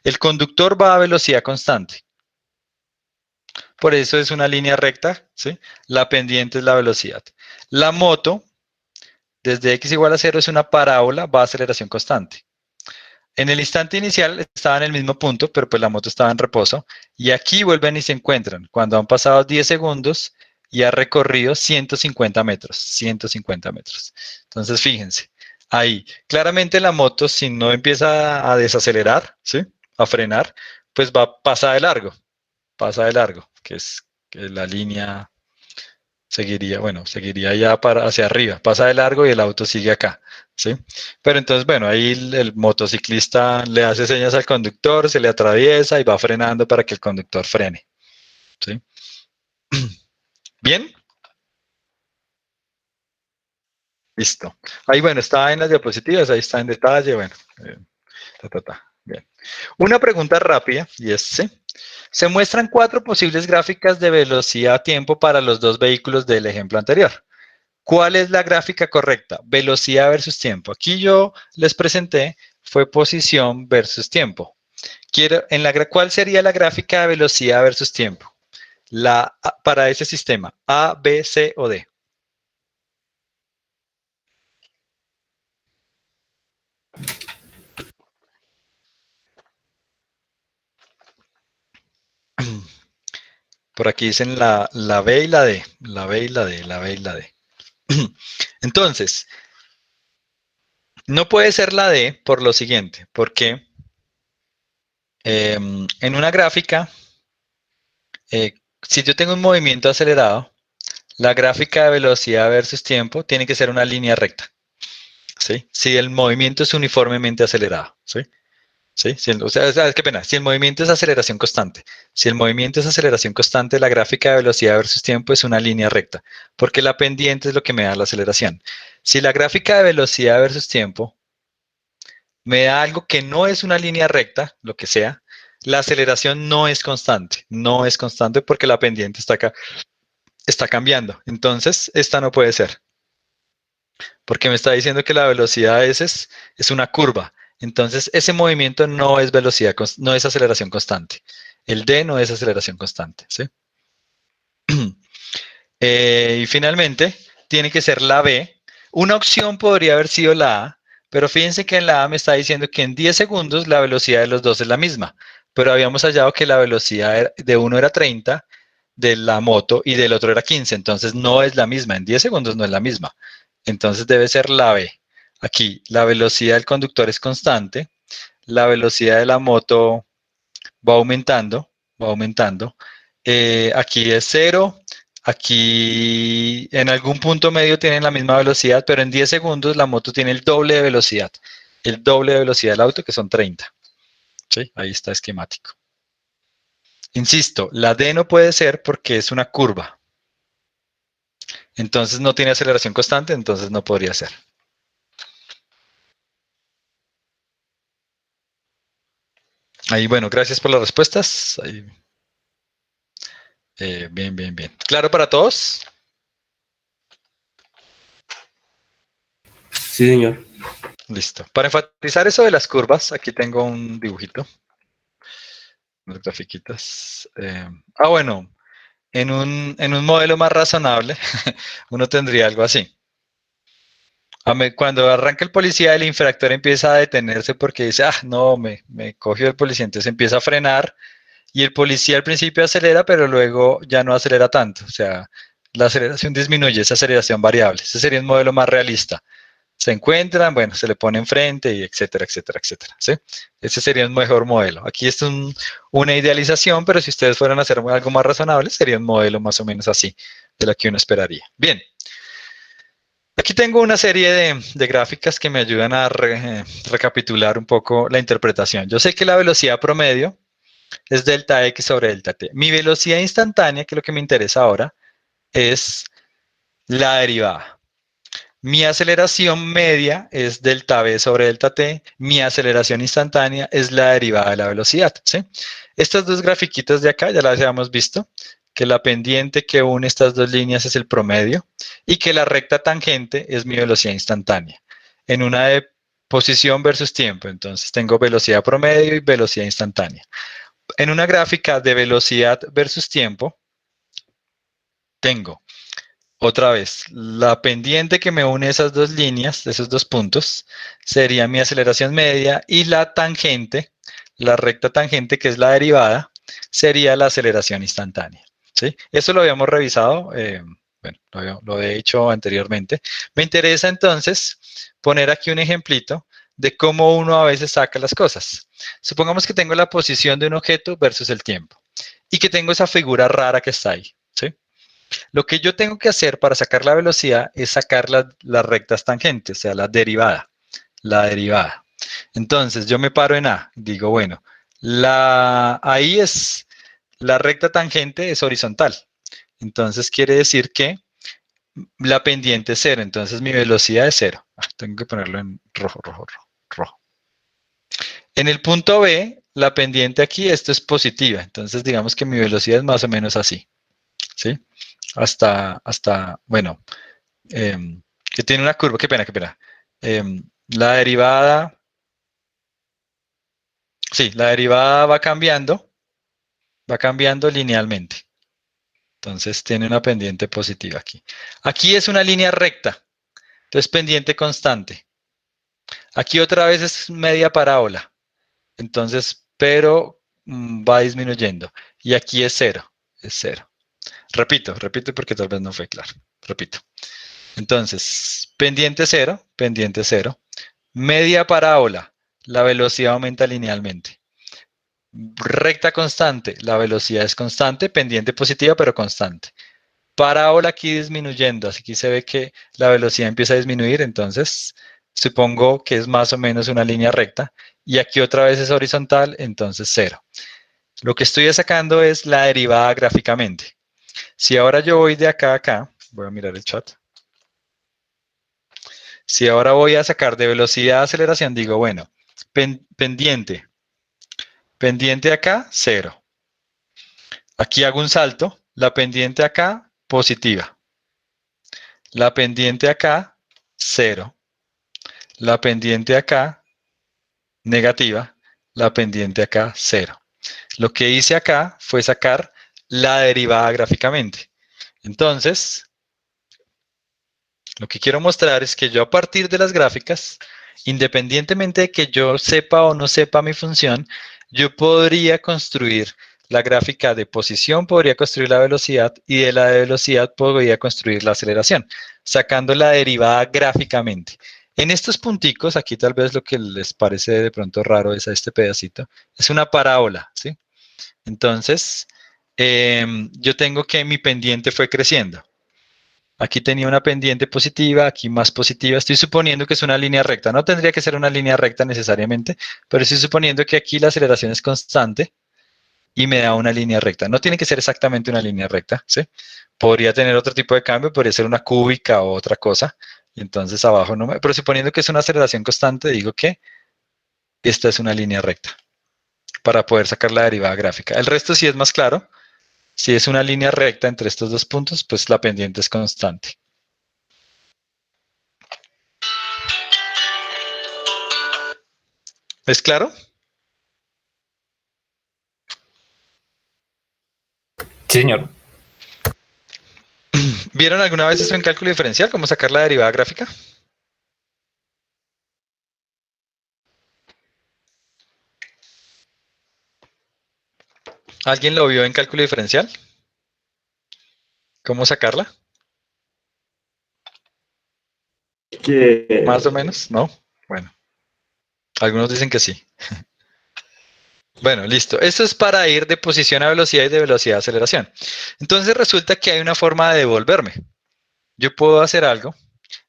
El conductor va a velocidad constante. Por eso es una línea recta, ¿sí? La pendiente es la velocidad. La moto, desde x igual a 0, es una parábola, va a aceleración constante. En el instante inicial estaba en el mismo punto, pero pues la moto estaba en reposo. Y aquí vuelven y se encuentran cuando han pasado 10 segundos y ha recorrido 150 metros. 150 metros. Entonces, fíjense, ahí, claramente la moto, si no empieza a desacelerar, ¿sí? A frenar, pues pasa de largo, que la línea seguiría, bueno, seguiría ya para hacia arriba, pasa de largo y el auto sigue acá, ¿sí? Pero entonces, bueno, ahí el motociclista le hace señas al conductor, se le atraviesa y va frenando para que el conductor frene, ¿sí? ¿Bien? Listo. Ahí, bueno, está en las diapositivas, ahí está en detalle, bueno, bien. Una pregunta rápida, y es, ¿sí? Se muestran 4 posibles gráficas de velocidad-tiempo para los dos vehículos del ejemplo anterior. ¿Cuál es la gráfica correcta? Velocidad versus tiempo. Aquí yo les presenté fue posición versus tiempo. ¿Cuál sería la gráfica de velocidad versus tiempo? Para ese sistema, A, B, C o D. Por aquí dicen la B y la D. La B y la D, la B y la D. Entonces, no puede ser la D por lo siguiente, porque en una gráfica, si yo tengo un movimiento acelerado, la gráfica de velocidad versus tiempo tiene que ser una línea recta, ¿sí? Si el movimiento es uniformemente acelerado, ¿sí? ¿Sí? O sea, qué pena, si el movimiento es aceleración constante, si el movimiento es aceleración constante, la gráfica de velocidad versus tiempo es una línea recta, porque la pendiente es lo que me da la aceleración. Si la gráfica de velocidad versus tiempo me da algo que no es una línea recta, lo que sea, la aceleración no es constante porque la pendiente está acá, está cambiando. Entonces, esta no puede ser, porque me está diciendo que la velocidad es una curva. Entonces, ese movimiento no es velocidad, no es aceleración constante. El D no es aceleración constante, ¿sí? Y finalmente, tiene que ser la B. Una opción podría haber sido la A, pero fíjense que en la A me está diciendo que en 10 segundos la velocidad de los dos es la misma, pero habíamos hallado que la velocidad de uno era 30 de la moto y del otro era 15, entonces no es la misma, en 10 segundos no es la misma. Entonces debe ser la B. Aquí la velocidad del conductor es constante, la velocidad de la moto va aumentando, va aumentando. Aquí es 0, aquí en algún punto medio tienen la misma velocidad, pero en 10 segundos la moto tiene el doble de velocidad del auto, que son 30. ¿Sí? Ahí está esquemático. Insisto, la D no puede ser porque es una curva. Entonces no tiene aceleración constante, entonces no podría ser. Ahí, bueno, gracias por las respuestas. Ahí. Bien, bien, bien. ¿Claro para todos? Sí, señor. Listo. Para enfatizar eso de las curvas, aquí tengo un dibujito. Unas grafiquitas. Bueno, en un modelo más razonable, uno tendría algo así. Cuando arranca el policía, el infractor empieza a detenerse porque dice, no, me cogió el policía, entonces empieza a frenar y el policía al principio acelera, pero luego ya no acelera tanto. O sea, la aceleración disminuye, esa aceleración variable. Ese sería un modelo más realista. Se encuentran, bueno, se le pone enfrente y etcétera, etcétera, etcétera. ¿Sí? Ese sería un mejor modelo. Aquí es una idealización, pero si ustedes fueran a hacer algo más razonable, sería un modelo más o menos así, de lo que uno esperaría. Bien. Aquí tengo una serie de gráficas que me ayudan a recapitular un poco la interpretación. Yo sé que la velocidad promedio es delta x sobre delta t. Mi velocidad instantánea, que es lo que me interesa ahora, es la derivada. Mi aceleración media es delta v sobre delta t. Mi aceleración instantánea es la derivada de la velocidad. ¿Sí? Estas dos grafiquitas de acá ya las habíamos visto, que la pendiente que une estas dos líneas es el promedio y que la recta tangente es mi velocidad instantánea. En una de posición versus tiempo, entonces tengo velocidad promedio y velocidad instantánea. En una gráfica de velocidad versus tiempo, tengo otra vez, la pendiente que me une esas dos líneas, esos dos puntos, sería mi aceleración media y la tangente, la recta tangente que es la derivada, sería la aceleración instantánea. ¿Sí? Eso lo habíamos revisado, bueno, lo he hecho anteriormente. Me interesa entonces poner aquí un ejemplito de cómo uno a veces saca las cosas. Supongamos que tengo la posición de un objeto versus el tiempo y que tengo esa figura rara que está ahí. ¿Sí? Lo que yo tengo que hacer para sacar la velocidad es sacar las rectas tangentes, o sea, la derivada. La derivada. Entonces, yo me paro en A. Digo, bueno, ahí es la recta tangente es horizontal. Entonces, quiere decir que la pendiente es cero. Entonces, mi velocidad es cero. Tengo que ponerlo en rojo, rojo, rojo, rojo. En el punto B, la pendiente aquí, esto es positiva. Entonces, digamos que mi velocidad es más o menos así. ¿Sí? Bueno, que tiene una curva, qué pena, qué pena. La derivada, sí, la derivada va cambiando linealmente. Entonces tiene una pendiente positiva aquí. Aquí es una línea recta, entonces pendiente constante. Aquí otra vez es media parábola, entonces, pero va disminuyendo. Y aquí es cero, es cero. Repito porque tal vez no fue claro. Repito. Entonces, pendiente 0, pendiente 0. Media parábola, la velocidad aumenta linealmente. Recta constante, la velocidad es constante, pendiente positiva pero constante. Parábola aquí disminuyendo, así que se ve que la velocidad empieza a disminuir, entonces supongo que es más o menos una línea recta. Y aquí otra vez es horizontal, entonces 0. Lo que estoy sacando es la derivada gráficamente. Si ahora yo voy de acá a acá, voy a mirar el chat. Si ahora voy a sacar de velocidad a aceleración, digo, bueno, pendiente. Pendiente acá, 0. Aquí hago un salto. La pendiente acá, positiva. La pendiente acá, 0. La pendiente acá, negativa. La pendiente acá, 0. Lo que hice acá fue sacar la derivada gráficamente. Entonces, lo que quiero mostrar es que yo a partir de las gráficas, independientemente de que yo sepa o no sepa mi función, yo podría construir la gráfica de posición, podría construir la velocidad y de la velocidad podría construir la aceleración, sacando la derivada gráficamente. En estos punticos, aquí tal vez lo que les parece de pronto raro es a este pedacito, es una parábola, ¿sí? Entonces, yo tengo que mi pendiente fue creciendo. Aquí tenía una pendiente positiva, aquí más positiva. Estoy suponiendo que es una línea recta. No tendría que ser una línea recta necesariamente, pero estoy suponiendo que aquí la aceleración es constante y me da una línea recta. No tiene que ser exactamente una línea recta, ¿sí? Podría tener otro tipo de cambio, podría ser una cúbica o otra cosa. Y entonces abajo no me... Pero suponiendo que es una aceleración constante, digo que esta es una línea recta para poder sacar la derivada gráfica. El resto sí es más claro. Si es una línea recta entre estos dos puntos, pues la pendiente es constante. ¿Es claro? Sí, señor. ¿Vieron alguna vez eso en cálculo diferencial? ¿Cómo sacar la derivada gráfica? ¿Alguien lo vio en cálculo diferencial? ¿Cómo sacarla? Más o menos, ¿no? Bueno, algunos dicen que sí. Bueno, listo. Esto es para ir de posición a velocidad y de velocidad a aceleración. Entonces resulta que hay una forma de devolverme. Yo puedo hacer algo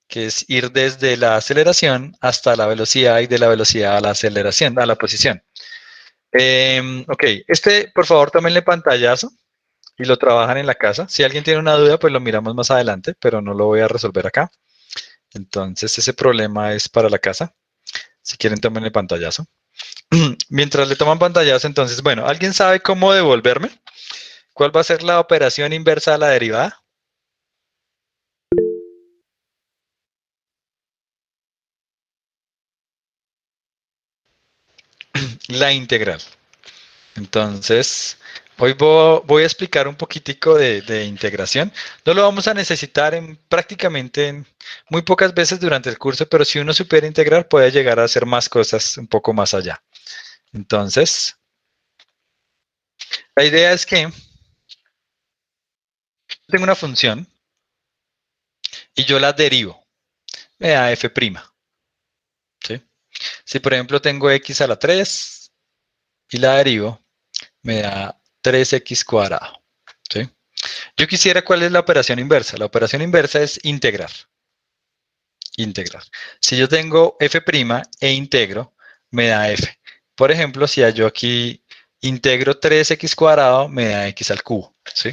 que es ir desde la aceleración hasta la velocidad y de la velocidad a la aceleración, a la posición. Ok, por favor, tómenle pantallazo y lo trabajan en la casa. Si alguien tiene una duda, pues lo miramos más adelante, pero no lo voy a resolver acá. Entonces, ese problema es para la casa. Si quieren, tómenle pantallazo. Mientras le toman pantallazo, entonces, bueno, ¿alguien sabe cómo devolverme? ¿Cuál va a ser la operación inversa a la derivada? La integral. Entonces, hoy voy a explicar un poquitico de integración. No lo vamos a necesitar prácticamente muy pocas veces durante el curso, pero si uno supera integrar puede llegar a hacer más cosas un poco más allá. Entonces, la idea es que tengo una función y yo la derivo. Me da f'. ¿Sí? Si por ejemplo tengo x a la 3 y la derivo, me da 3x cuadrado. ¿Sí? Yo quisiera, ¿cuál es la operación inversa? La operación inversa es integrar. Integrar. Si yo tengo f' e integro, me da f. Por ejemplo, si yo aquí integro 3x cuadrado, me da x al cubo. ¿Sí?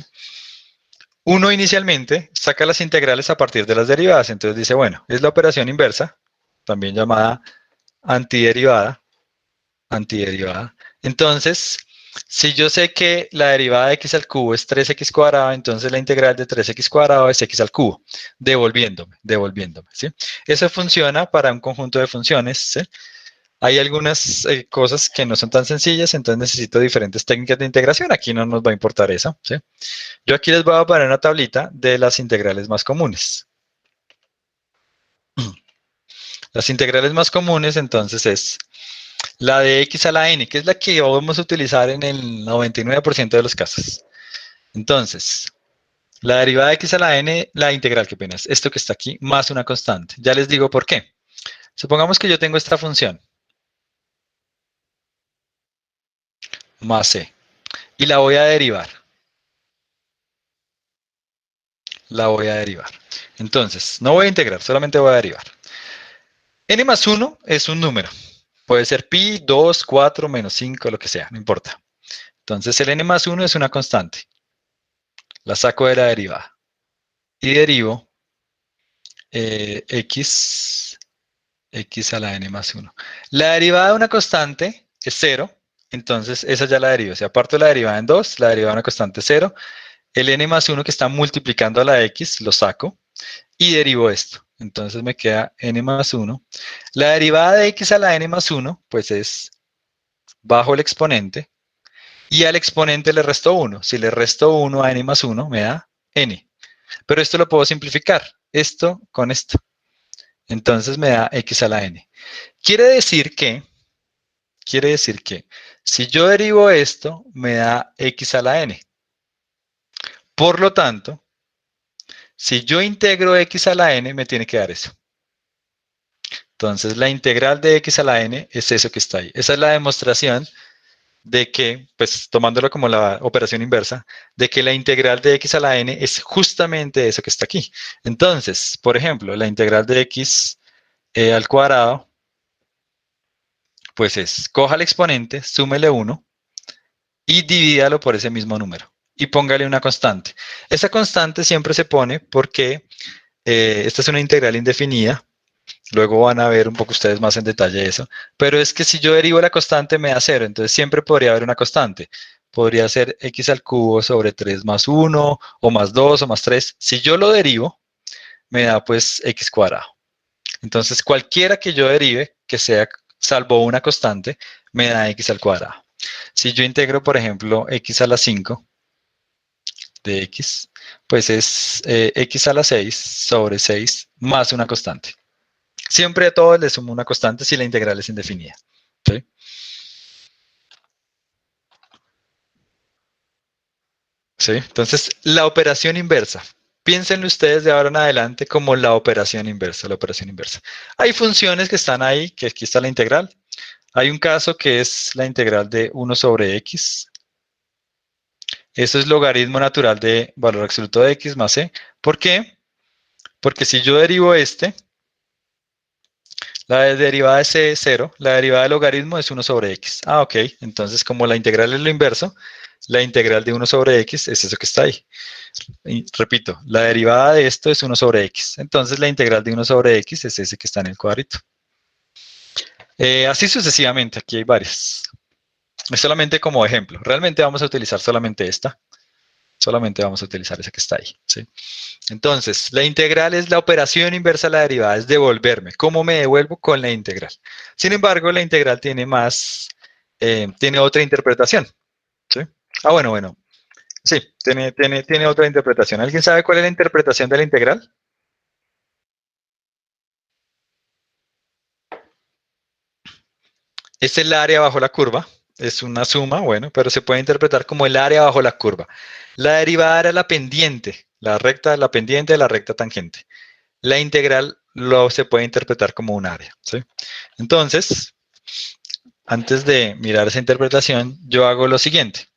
Uno inicialmente saca las integrales a partir de las derivadas. Entonces dice, bueno, es la operación inversa, también llamada antiderivada. Antiderivada. Entonces, si yo sé que la derivada de x al cubo es 3x cuadrado, entonces la integral de 3x cuadrado es x al cubo, devolviéndome, ¿sí? Eso funciona para un conjunto de funciones, ¿sí? Hay algunas cosas que no son tan sencillas, entonces necesito diferentes técnicas de integración. Aquí no nos va a importar eso, ¿sí? Yo aquí les voy a poner una tablita de las integrales más comunes. Las integrales más comunes, entonces, es la de x a la n, que es la que vamos a utilizar en el 99% de los casos. Entonces, La derivada de x a la n, la integral, qué pena, es esto que está aquí, más una constante. Ya les digo por qué. Supongamos que yo tengo esta función, más c, y la voy a derivar. La voy a derivar. Entonces, no voy a integrar, solamente voy a derivar. N más 1 es un número. Puede ser pi, 2, 4, menos 5, lo que sea, no importa. Entonces, el n más 1 es una constante. La saco de la derivada. Y derivo x a la n más 1. La derivada de una constante es 0, entonces esa ya la derivo. Si aparto la derivada en 2, la derivada de una constante es 0. El n más 1 que está multiplicando a la x, lo saco y derivo esto. Entonces me queda n más 1. La derivada de x a la n más 1, pues es bajo el exponente. Y al exponente le resto 1. Si le resto 1 a n más 1, me da n. Pero esto lo puedo simplificar. Esto con esto. Entonces me da x a la n. Quiere decir que si yo derivo esto, me da x a la n. Por lo tanto, si yo integro x a la n, me tiene que dar eso. Entonces, la integral de x a la n es eso que está ahí. Esa es la demostración de que, pues tomándolo como la operación inversa, de que la integral de x a la n es justamente eso que está aquí. Entonces, por ejemplo, la integral de x al cuadrado, pues es, coja el exponente, súmele 1 y divídalo por ese mismo número. Y póngale una constante. Esa constante siempre se pone porque esta es una integral indefinida. Luego van a ver un poco ustedes más en detalle eso. Pero es que si yo derivo la constante me da 0. Entonces siempre podría haber una constante. Podría ser x al cubo sobre 3 más 1, o más 2, o más 3. Si yo lo derivo, me da pues x cuadrado. Entonces cualquiera que yo derive, que sea salvo una constante, me da x al cuadrado. Si yo integro, por ejemplo, x a la 5 de x, pues es x a la 6 sobre 6 más una constante. Siempre a todos le sumo una constante si la integral es indefinida. ¿Sí? ¿Sí? Entonces, la operación inversa. Piénsenlo ustedes de ahora en adelante como la operación inversa, la operación inversa. Hay funciones que están ahí, que aquí está la integral. Hay un caso que es la integral de 1 sobre x. Eso es logaritmo natural de valor absoluto de x más c. ¿Por qué? Porque si yo derivo la derivada de c es 0, la derivada del logaritmo es 1 sobre x. Ah, ok. Entonces, como la integral es lo inverso, la integral de 1 sobre x es eso que está ahí. Y repito, la derivada de esto es 1 sobre x. Entonces, la integral de 1 sobre x es ese que está en el cuadrito. Así sucesivamente, aquí hay varias. Es solamente como ejemplo. Realmente vamos a utilizar solamente esta. Solamente vamos a utilizar esa que está ahí. ¿Sí? Entonces, la integral es la operación inversa a la derivada, es devolverme. ¿Cómo me devuelvo? Con la integral. Sin embargo, la integral tiene tiene otra interpretación. ¿Sí? Ah, bueno. Sí, tiene otra interpretación. ¿Alguien sabe cuál es la interpretación de la integral? Es el área bajo la curva. Es una suma, bueno, pero se puede interpretar como el área bajo la curva. La derivada era la pendiente, la pendiente de la recta tangente. La integral se puede interpretar como un área. ¿Sí? Entonces, antes de mirar esa interpretación, yo hago lo siguiente.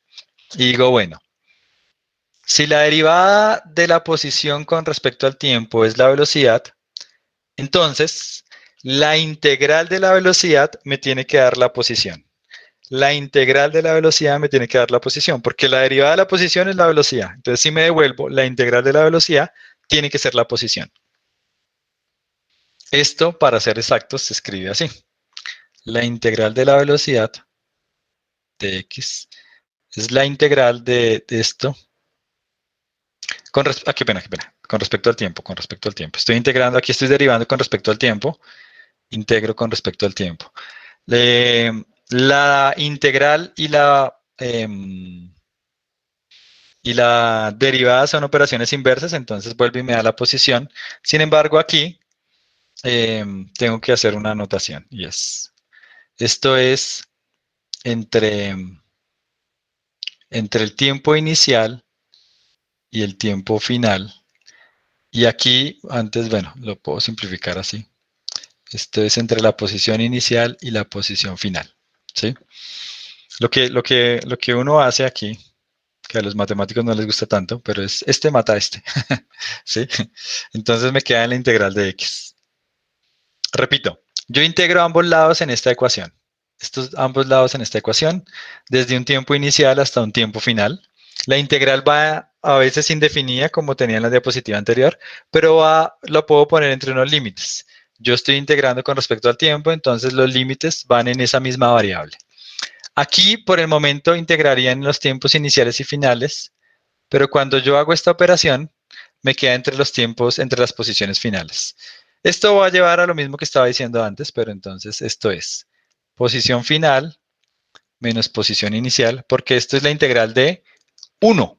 Y digo, bueno, si la derivada de la posición con respecto al tiempo es la velocidad, entonces la integral de la velocidad me tiene que dar la posición. La integral de la velocidad me tiene que dar la posición, porque la derivada de la posición es la velocidad. Entonces, si me devuelvo, la integral de la velocidad tiene que ser la posición. Esto, para ser exactos, se escribe así. La integral de la velocidad de x es la integral de esto. Qué pena. Con respecto al tiempo. Estoy integrando, aquí estoy derivando con respecto al tiempo. Integro con respecto al tiempo. La integral y la derivada son operaciones inversas, entonces vuelve y me da la posición. Sin embargo, aquí tengo que hacer una anotación. Y esto es entre el tiempo inicial y el tiempo final. Y aquí, antes, bueno, lo puedo simplificar así. Esto es entre la posición inicial y la posición final, ¿sí? Lo que uno hace aquí, que a los matemáticos no les gusta tanto, pero es este mata a este, ¿sí? Entonces me queda en la integral de x. Repito, yo integro ambos lados en esta ecuación. Estos ambos lados en esta ecuación, desde un tiempo inicial hasta un tiempo final. La integral va a veces indefinida, como tenía en la diapositiva anterior, pero lo puedo poner entre unos límites. Yo estoy integrando con respecto al tiempo, entonces los límites van en esa misma variable. Aquí, por el momento, integraría en los tiempos iniciales y finales, pero cuando yo hago esta operación, me queda entre los tiempos, entre las posiciones finales. Esto va a llevar a lo mismo que estaba diciendo antes, pero entonces esto es posición final menos posición inicial, porque esto es la integral de 1.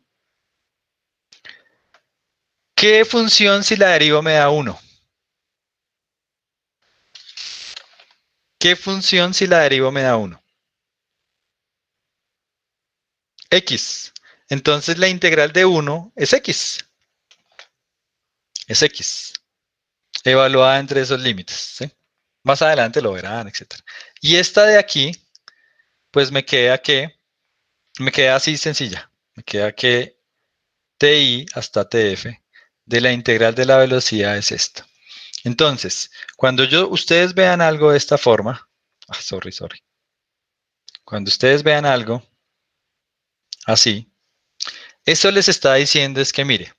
¿Qué función si la derivo me da 1? ¿Qué función si la derivo me da 1? X. Entonces la integral de 1 es X. Es X. Evaluada entre esos límites, ¿sí? Más adelante lo verán, etc. Y esta de aquí, pues me queda así sencilla. Me queda que TI hasta TF de la integral de la velocidad es esto. Entonces, cuando ustedes vean algo de esta forma, sorry. Cuando ustedes vean algo así, eso les está diciendo es que, mire,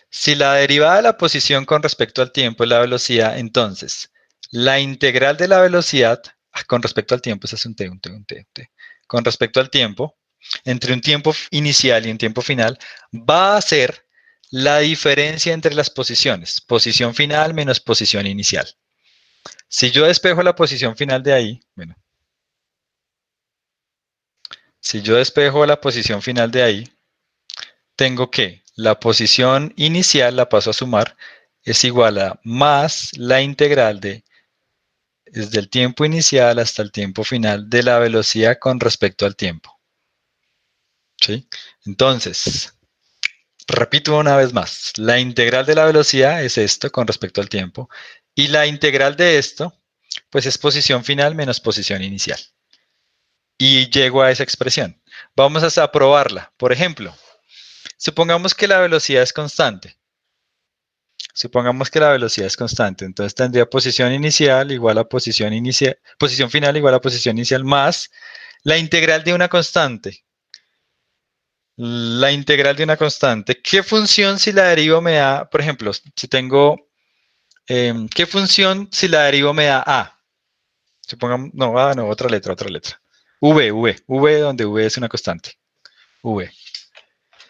si la derivada de la posición con respecto al tiempo es la velocidad, entonces la integral de la velocidad con respecto al tiempo, ese es un t. Con respecto al tiempo, entre un tiempo inicial y un tiempo final, va a ser la diferencia entre las posiciones, posición final menos posición inicial. Si yo despejo la posición final de ahí, bueno, si yo despejo la posición final de ahí, tengo que la posición inicial la paso a sumar, es igual a más la integral desde el tiempo inicial hasta el tiempo final de la velocidad con respecto al tiempo. ¿Sí? Entonces, repito una vez más, la integral de la velocidad es esto con respecto al tiempo, y la integral de esto, pues es posición final menos posición inicial. Y llego a esa expresión. Vamos a probarla. Por ejemplo, supongamos que la velocidad es constante. Supongamos que la velocidad es constante, entonces tendría posición inicial igual a posición final igual a posición inicial más la integral de una constante. La integral de una constante. ¿Qué función si la derivo me da, por ejemplo, si tengo, qué función si la derivo me da A? Supongamos, no, otra letra. V donde V es una constante. V.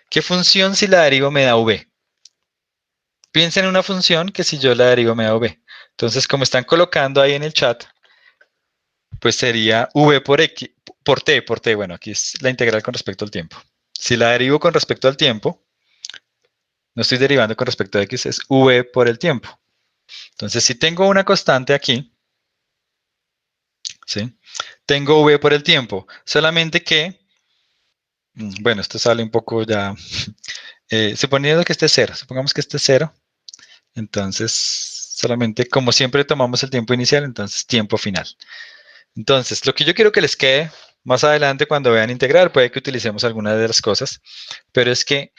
¿Qué función si la derivo me da V? Piensa en una función que si yo la derivo me da V. Entonces, como están colocando ahí en el chat, pues sería V por X, por T. Bueno, aquí es la integral con respecto al tiempo. Si la derivo con respecto al tiempo, no estoy derivando con respecto a X, es V por el tiempo. Entonces, si tengo una constante aquí, ¿sí? Tengo V por el tiempo. Solamente que, bueno, esto sale un poco ya, suponiendo que esté 0, supongamos que esté 0, entonces solamente, como siempre tomamos el tiempo inicial, entonces tiempo final. Entonces, lo que yo quiero que les quede más adelante cuando vean integrar, puede que utilicemos alguna de las cosas, pero es que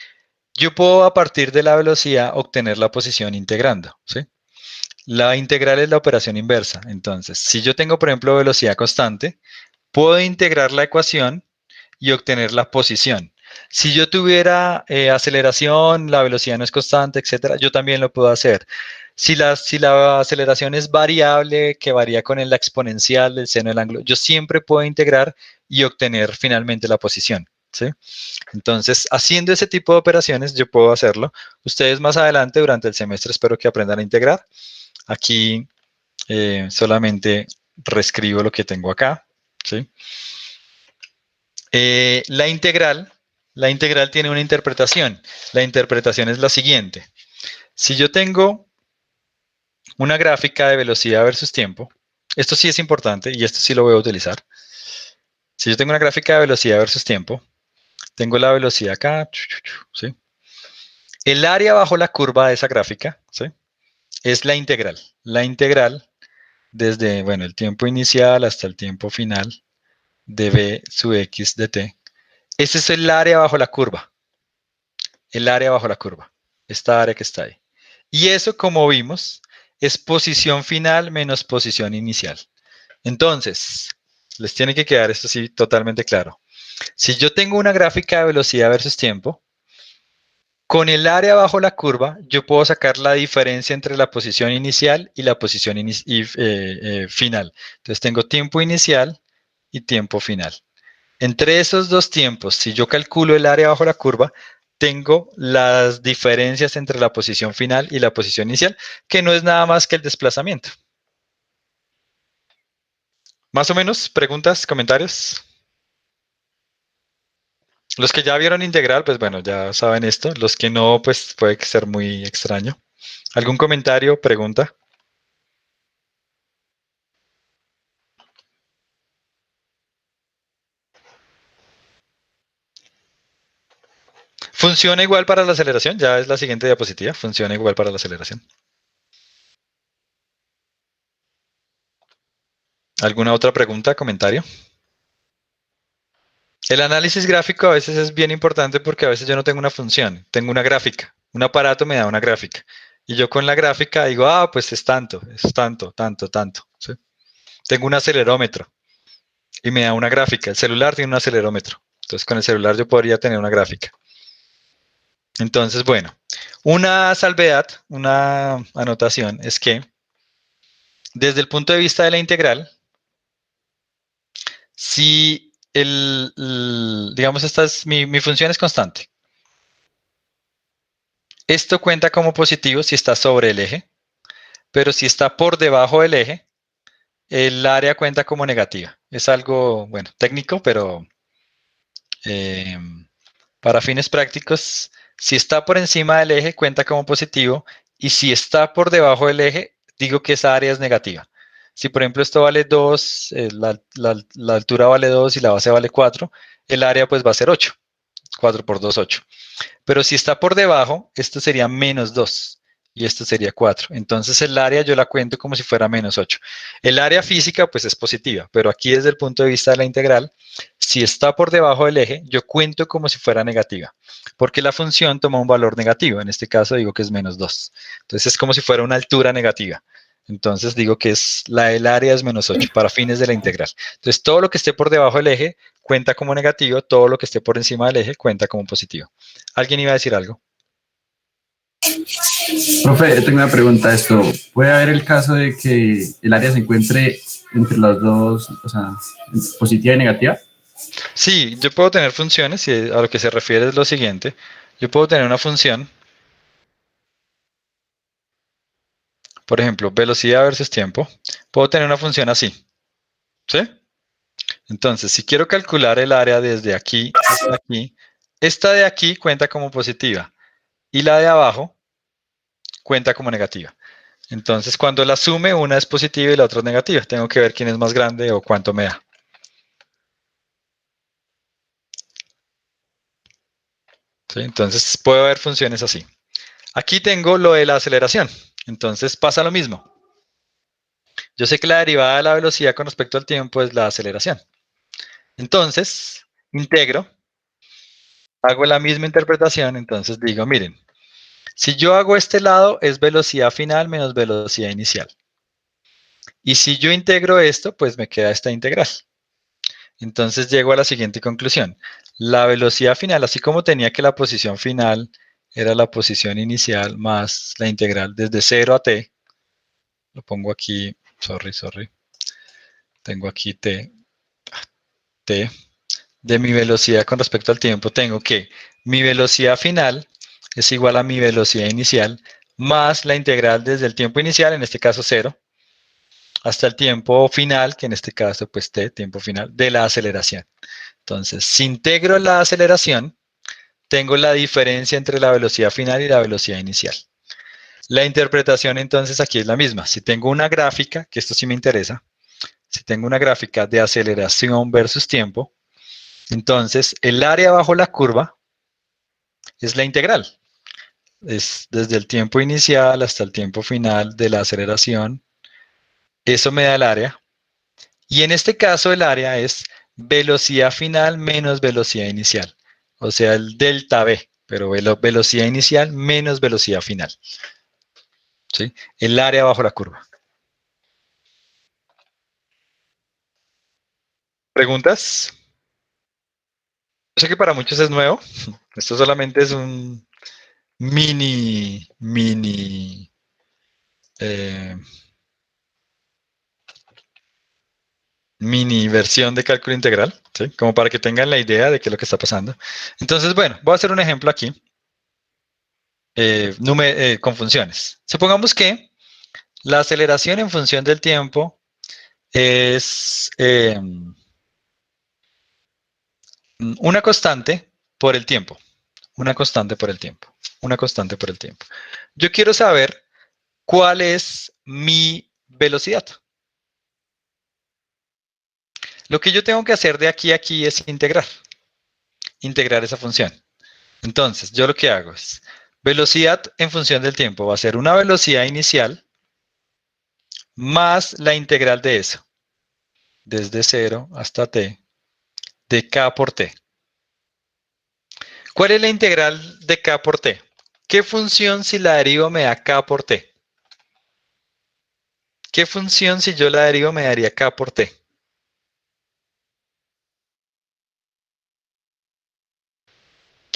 yo puedo a partir de la velocidad obtener la posición integrando, ¿sí? La integral es la operación inversa. Entonces, si yo tengo, por ejemplo, velocidad constante, puedo integrar la ecuación y obtener la posición. Si yo tuviera aceleración, la velocidad no es constante, etcétera, yo también lo puedo hacer. Si la aceleración es variable, que varía con la exponencial del seno del ángulo, yo siempre puedo integrar y obtener finalmente la posición, ¿sí? Entonces, haciendo ese tipo de operaciones, yo puedo hacerlo. Ustedes más adelante, durante el semestre, espero que aprendan a integrar. Aquí solamente reescribo lo que tengo acá, ¿sí? La integral tiene una interpretación. La interpretación es la siguiente. Si yo tengo una gráfica de velocidad versus tiempo, esto sí es importante y esto sí lo voy a utilizar. Si yo tengo una gráfica de velocidad versus tiempo, tengo la velocidad acá, ¿sí? El área bajo la curva de esa gráfica, ¿sí? Es la integral. La integral desde, bueno, el tiempo inicial hasta el tiempo final de b sub x de t. Ese es el área bajo la curva. El área bajo la curva. Esta área que está ahí. Y eso, como vimos, es posición final menos posición inicial. Entonces, les tiene que quedar esto sí totalmente claro. Si yo tengo una gráfica de velocidad versus tiempo, con el área bajo la curva, yo puedo sacar la diferencia entre la posición inicial y la posición final. Entonces tengo tiempo inicial y tiempo final. Entre esos dos tiempos, si yo calculo el área bajo la curva, tengo las diferencias entre la posición final y la posición inicial, que no es nada más que el desplazamiento. Más o menos, preguntas, comentarios. Los que ya vieron integral, pues bueno, ya saben esto. Los que no, pues puede ser muy extraño. ¿Algún comentario, pregunta? ¿Funciona igual para la aceleración? Ya es la siguiente diapositiva. Funciona igual para la aceleración. ¿Alguna otra pregunta, comentario? El análisis gráfico a veces es bien importante porque a veces yo no tengo una función, tengo una gráfica. Un aparato me da una gráfica. Y yo con la gráfica digo, ah, pues es tanto, tanto. ¿Sí? Tengo un acelerómetro y me da una gráfica. El celular tiene un acelerómetro. Entonces con el celular yo podría tener una gráfica. Entonces, bueno, una salvedad, una anotación es que desde el punto de vista de la integral, si digamos, esta es mi función es constante. Esto cuenta como positivo si está sobre el eje, pero si está por debajo del eje, el área cuenta como negativa. Es algo, bueno, técnico, pero para fines prácticos, si está por encima del eje, cuenta como positivo, y si está por debajo del eje, digo que esa área es negativa. Si, por ejemplo, esto vale 2, la altura vale 2 y la base vale 4, el área pues va a ser 8. 4 por 2, 8. Pero si está por debajo, esto sería menos 2 y esto sería 4. Entonces el área yo la cuento como si fuera menos 8. El área física pues es positiva, pero aquí desde el punto de vista de la integral, si está por debajo del eje, yo cuento como si fuera negativa, porque la función toma un valor negativo. En este caso digo que es menos 2. Entonces es como si fuera una altura negativa. Entonces digo que el área es menos 8 para fines de la integral. Entonces todo lo que esté por debajo del eje cuenta como negativo, todo lo que esté por encima del eje cuenta como positivo. ¿Alguien iba a decir algo? Profe, tengo una pregunta. Esto, ¿puede haber el caso de que el área se encuentre entre los dos, o sea, positiva y negativa? Sí, yo puedo tener funciones y a lo que se refiere es lo siguiente. Yo puedo tener una función, por ejemplo, velocidad versus tiempo. Puedo tener una función así, ¿sí? Entonces, si quiero calcular el área desde aquí hasta aquí, esta de aquí cuenta como positiva y la de abajo cuenta como negativa. Entonces, cuando la sume, una es positiva y la otra es negativa. Tengo que ver quién es más grande o cuánto me da. ¿Sí? Entonces, puede haber funciones así. Aquí tengo lo de la aceleración. Entonces, pasa lo mismo. Yo sé que la derivada de la velocidad con respecto al tiempo es la aceleración. Entonces, integro, hago la misma interpretación, entonces digo, miren, si yo hago este lado es velocidad final menos velocidad inicial. Y si yo integro esto, pues me queda esta integral. Entonces llego a la siguiente conclusión. La velocidad final, así como tenía que la posición final era la posición inicial más la integral desde 0 a t, lo pongo aquí, sorry, tengo aquí t, de mi velocidad con respecto al tiempo, tengo que mi velocidad final es igual a mi velocidad inicial más la integral desde el tiempo inicial, en este caso 0, hasta el tiempo final, que en este caso pues t, tiempo final, de la aceleración. Entonces, si integro la aceleración, tengo la diferencia entre la velocidad final y la velocidad inicial. La interpretación entonces aquí es la misma. Si tengo una gráfica, que esto sí me interesa, si tengo una gráfica de aceleración versus tiempo, entonces el área bajo la curva es la integral. es desde el tiempo inicial hasta el tiempo final de la aceleración. Eso me da el área. Y en este caso el área es velocidad final menos velocidad inicial. O sea, el delta V, pero velocidad inicial menos velocidad final. ¿Sí? El área bajo la curva. ¿Preguntas? Yo sé que para muchos es nuevo. Esto solamente es un mini versión de cálculo integral, ¿sí? Como para que tengan la idea de qué es lo que está pasando. Entonces, bueno, voy a hacer un ejemplo aquí con funciones. Supongamos que la aceleración en función del tiempo es una constante por el tiempo. Una constante por el tiempo. Una constante por el tiempo. Yo quiero saber cuál es mi velocidad. Lo que yo tengo que hacer de aquí a aquí es integrar esa función. Entonces, yo lo que hago es, velocidad en función del tiempo va a ser una velocidad inicial más la integral de eso, desde 0 hasta t, de k por t. ¿Cuál es la integral de k por t? ¿Qué función si la derivo me da k por t? ¿Qué función si yo la derivo me daría k por t?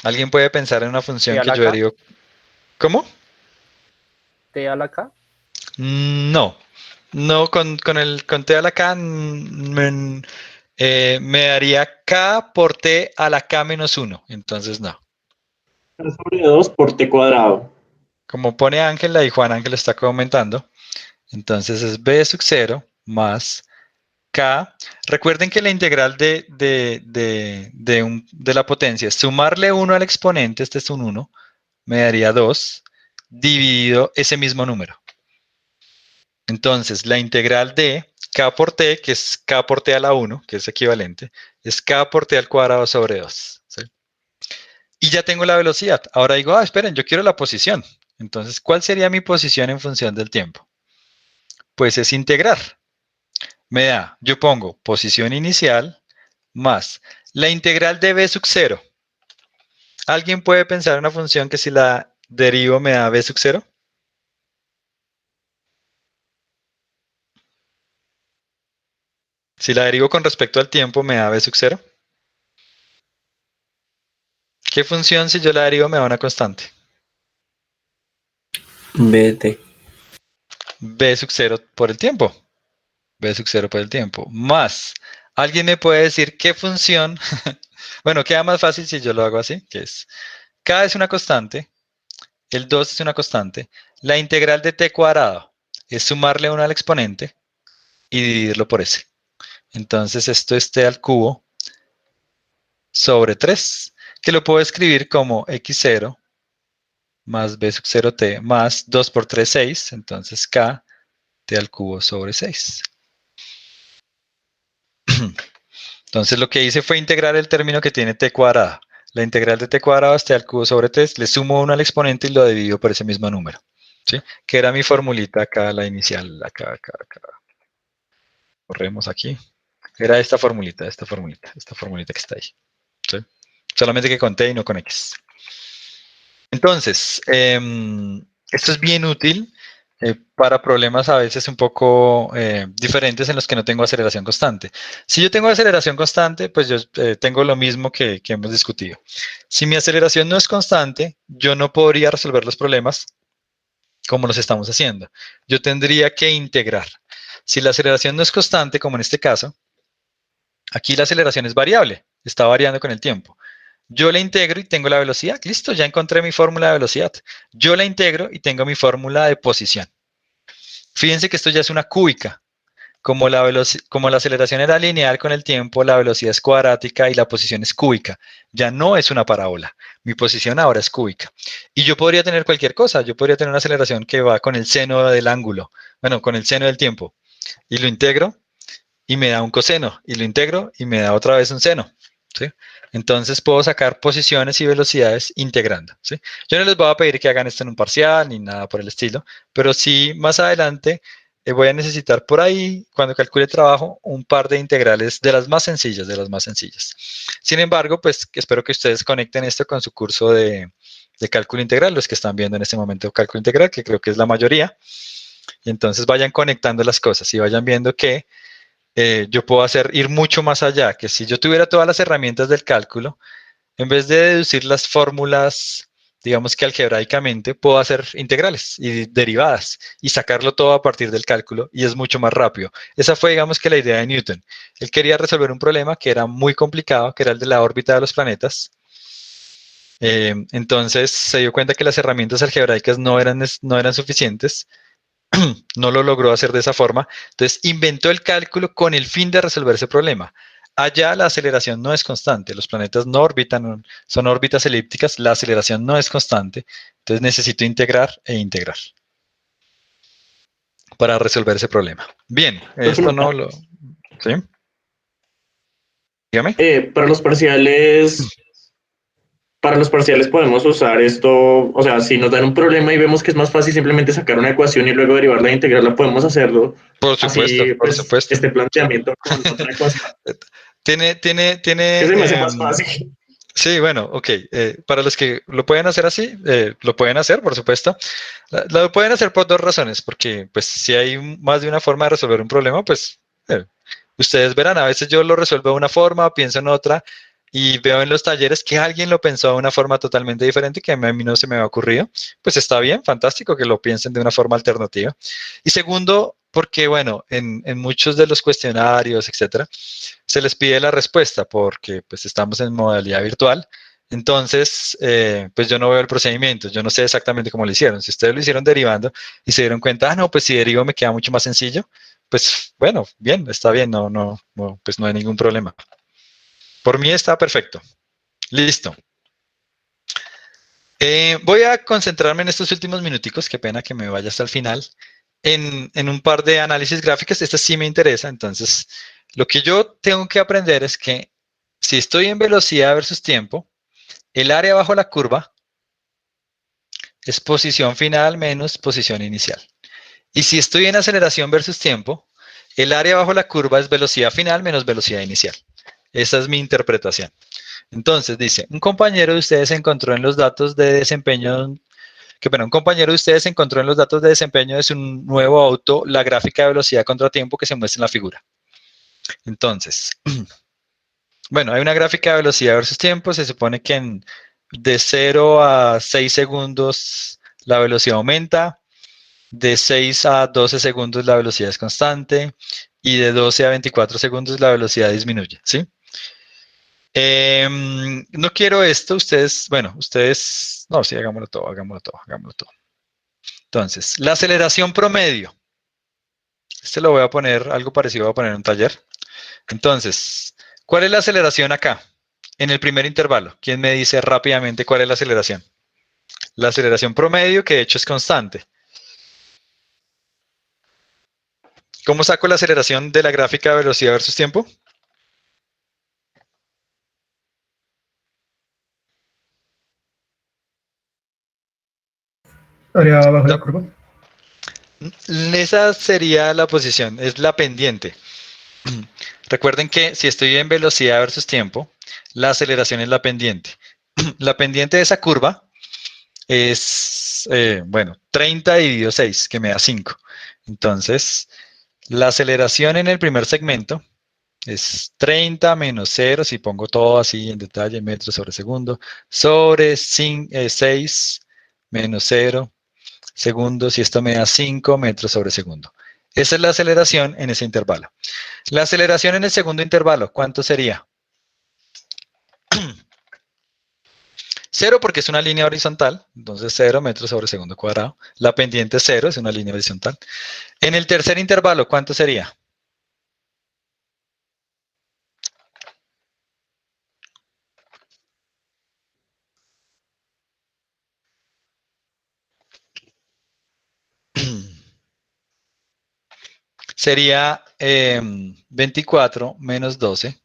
¿Alguien puede pensar en una función ¿T a que la yo K? derivo? ¿Cómo? ¿T a la K? No. No, con t a la k me daría k por t a la k menos 1. Entonces no. K sobre 2 por t cuadrado. Como pone Ángela y Juan Ángel está comentando, entonces es b sub 0 más k. Recuerden que la integral de la potencia es sumarle 1 al exponente, este es un 1, me daría 2, dividido ese mismo número. Entonces, la integral de k por t, que es k por t a la 1, que es equivalente, es k por t al cuadrado sobre 2. ¿Sí? Y ya tengo la velocidad. Ahora digo, esperen, yo quiero la posición. Entonces, ¿cuál sería mi posición en función del tiempo? Pues es integrar. Me da, yo pongo posición inicial más la integral de b sub 0. ¿Alguien puede pensar en una función que si la derivo me da b sub 0? Si la derivo con respecto al tiempo me da b sub 0. ¿Qué función si yo la derivo me da una constante? BT. B sub 0 por el tiempo. B sub 0 por el tiempo. Más, ¿alguien me puede decir qué función? Bueno, queda más fácil si yo lo hago así, que es K es una constante, el 2 es una constante, la integral de t cuadrado es sumarle 1 al exponente y dividirlo por s. Entonces esto es t al cubo sobre 3, que lo puedo escribir como x0 más b sub 0t más 2 por 3, 6, entonces k t al cubo sobre 6. Entonces lo que hice fue integrar el término que tiene t cuadrado. La integral de t cuadrado es t al cubo sobre 3, le sumo 1 al exponente y lo divido por ese mismo número. ¿Sí? Que era mi formulita acá, la inicial, acá. Corremos aquí. Era esta formulita que está ahí. ¿Sí? Solamente que con t y no con x. Entonces, esto es bien útil para problemas a veces un poco diferentes en los que no tengo aceleración constante. Si yo tengo aceleración constante, pues yo tengo lo mismo que hemos discutido. Si mi aceleración no es constante, yo no podría resolver los problemas como los estamos haciendo. Yo tendría que integrar. Si la aceleración no es constante, como en este caso, aquí la aceleración es variable, está variando con el tiempo. Yo la integro y tengo la velocidad. Listo, ya encontré mi fórmula de velocidad. Yo la integro y tengo mi fórmula de posición. Fíjense que esto ya es una cúbica. Como la aceleración era lineal con el tiempo, la velocidad es cuadrática y la posición es cúbica. Ya no es una parábola. Mi posición ahora es cúbica. Y yo podría tener cualquier cosa. Yo podría tener una aceleración que va con el seno del ángulo. Bueno, con el seno del tiempo. Y lo integro y me da un coseno. Y lo integro y me da otra vez un seno. ¿sí? Entonces puedo sacar posiciones y velocidades integrando, ¿sí? Yo no les voy a pedir que hagan esto en un parcial ni nada por el estilo, pero sí más adelante voy a necesitar por ahí, cuando calcule trabajo, un par de integrales de las más sencillas, de las más sencillas. Sin embargo, pues espero que ustedes conecten esto con su curso de cálculo integral, los que están viendo en este momento cálculo integral, que creo que es la mayoría, y entonces vayan conectando las cosas y vayan viendo que yo puedo ir mucho más allá, que si yo tuviera todas las herramientas del cálculo, en vez de deducir las fórmulas, digamos que algebraicamente, puedo hacer integrales y derivadas y sacarlo todo a partir del cálculo y es mucho más rápido. Esa fue, digamos que la idea de Newton. Él quería resolver un problema que era muy complicado, que era el de la órbita de los planetas. Entonces se dio cuenta que las herramientas algebraicas no eran suficientes, no lo logró hacer de esa forma, entonces inventó el cálculo con el fin de resolver ese problema. Allá la aceleración no es constante, los planetas no orbitan, son órbitas elípticas, la aceleración no es constante, entonces necesito integrar e integrar para resolver ese problema. Bien, esto no lo... ¿Sí? Dígame. Para los parciales podemos usar esto, o sea, si nos dan un problema y vemos que es más fácil simplemente sacar una ecuación y luego derivarla e integrarla, podemos hacerlo. Por supuesto, Así, por pues, supuesto. este planteamiento con otra ecuación. Tiene, Que se me hace más fácil. Sí, bueno, ok. Para los que lo pueden hacer así, lo pueden hacer, por supuesto. Lo pueden hacer por dos razones, porque pues si hay más de una forma de resolver un problema, pues ustedes verán, a veces yo lo resuelvo de una forma, pienso en otra, y veo en los talleres que alguien lo pensó de una forma totalmente diferente que a mí no se me había ocurrido. Pues está bien, fantástico que lo piensen de una forma alternativa. Y segundo, porque bueno, en muchos de los cuestionarios, etcétera, se les pide la respuesta porque pues estamos en modalidad virtual. Entonces, pues yo no veo el procedimiento, yo no sé exactamente cómo lo hicieron. Si ustedes lo hicieron derivando y se dieron cuenta, no, pues si derivo me queda mucho más sencillo, pues bueno, bien, está bien, pues no hay ningún problema. Por mí está perfecto. Listo. Voy a concentrarme en estos últimos minuticos, qué pena que me vaya hasta el final, en un par de análisis gráficos. Esta sí me interesa, entonces lo que yo tengo que aprender es que si estoy en velocidad versus tiempo, el área bajo la curva es posición final menos posición inicial. Y si estoy en aceleración versus tiempo, el área bajo la curva es velocidad final menos velocidad inicial. Esa es mi interpretación. Entonces dice, un compañero de ustedes encontró en los datos de desempeño, un compañero de ustedes encontró en los datos de desempeño de su nuevo auto la gráfica de velocidad contra tiempo que se muestra en la figura. Entonces, bueno, hay una gráfica de velocidad versus tiempo, se supone que de 0 a 6 segundos la velocidad aumenta, de 6 a 12 segundos la velocidad es constante y de 12 a 24 segundos la velocidad disminuye, ¿sí? No quiero esto, no, sí, hagámoslo todo. Entonces, la aceleración promedio. Lo voy a poner, algo parecido voy a poner en un taller. Entonces, ¿cuál es la aceleración acá? En el primer intervalo. ¿Quién me dice rápidamente cuál es la aceleración? La aceleración promedio, que de hecho es constante. ¿Cómo saco la aceleración de la gráfica de velocidad versus tiempo? Área bajo la curva. Esa sería la posición, es la pendiente. Recuerden que si estoy en velocidad versus tiempo, la aceleración es la pendiente. La pendiente de esa curva es, 30 dividido 6, que me da 5. Entonces, la aceleración en el primer segmento es 30 menos 0, si pongo todo así en detalle, metros sobre segundo, sobre 6 menos 0 segundos, y esto me da 5 metros sobre segundo. Esa es la aceleración en ese intervalo. La aceleración en el segundo intervalo, ¿cuánto sería? 0 porque es una línea horizontal, entonces 0 metros sobre segundo cuadrado. La pendiente es 0, es una línea horizontal. En el tercer intervalo, ¿cuánto sería? Sería 24 menos 12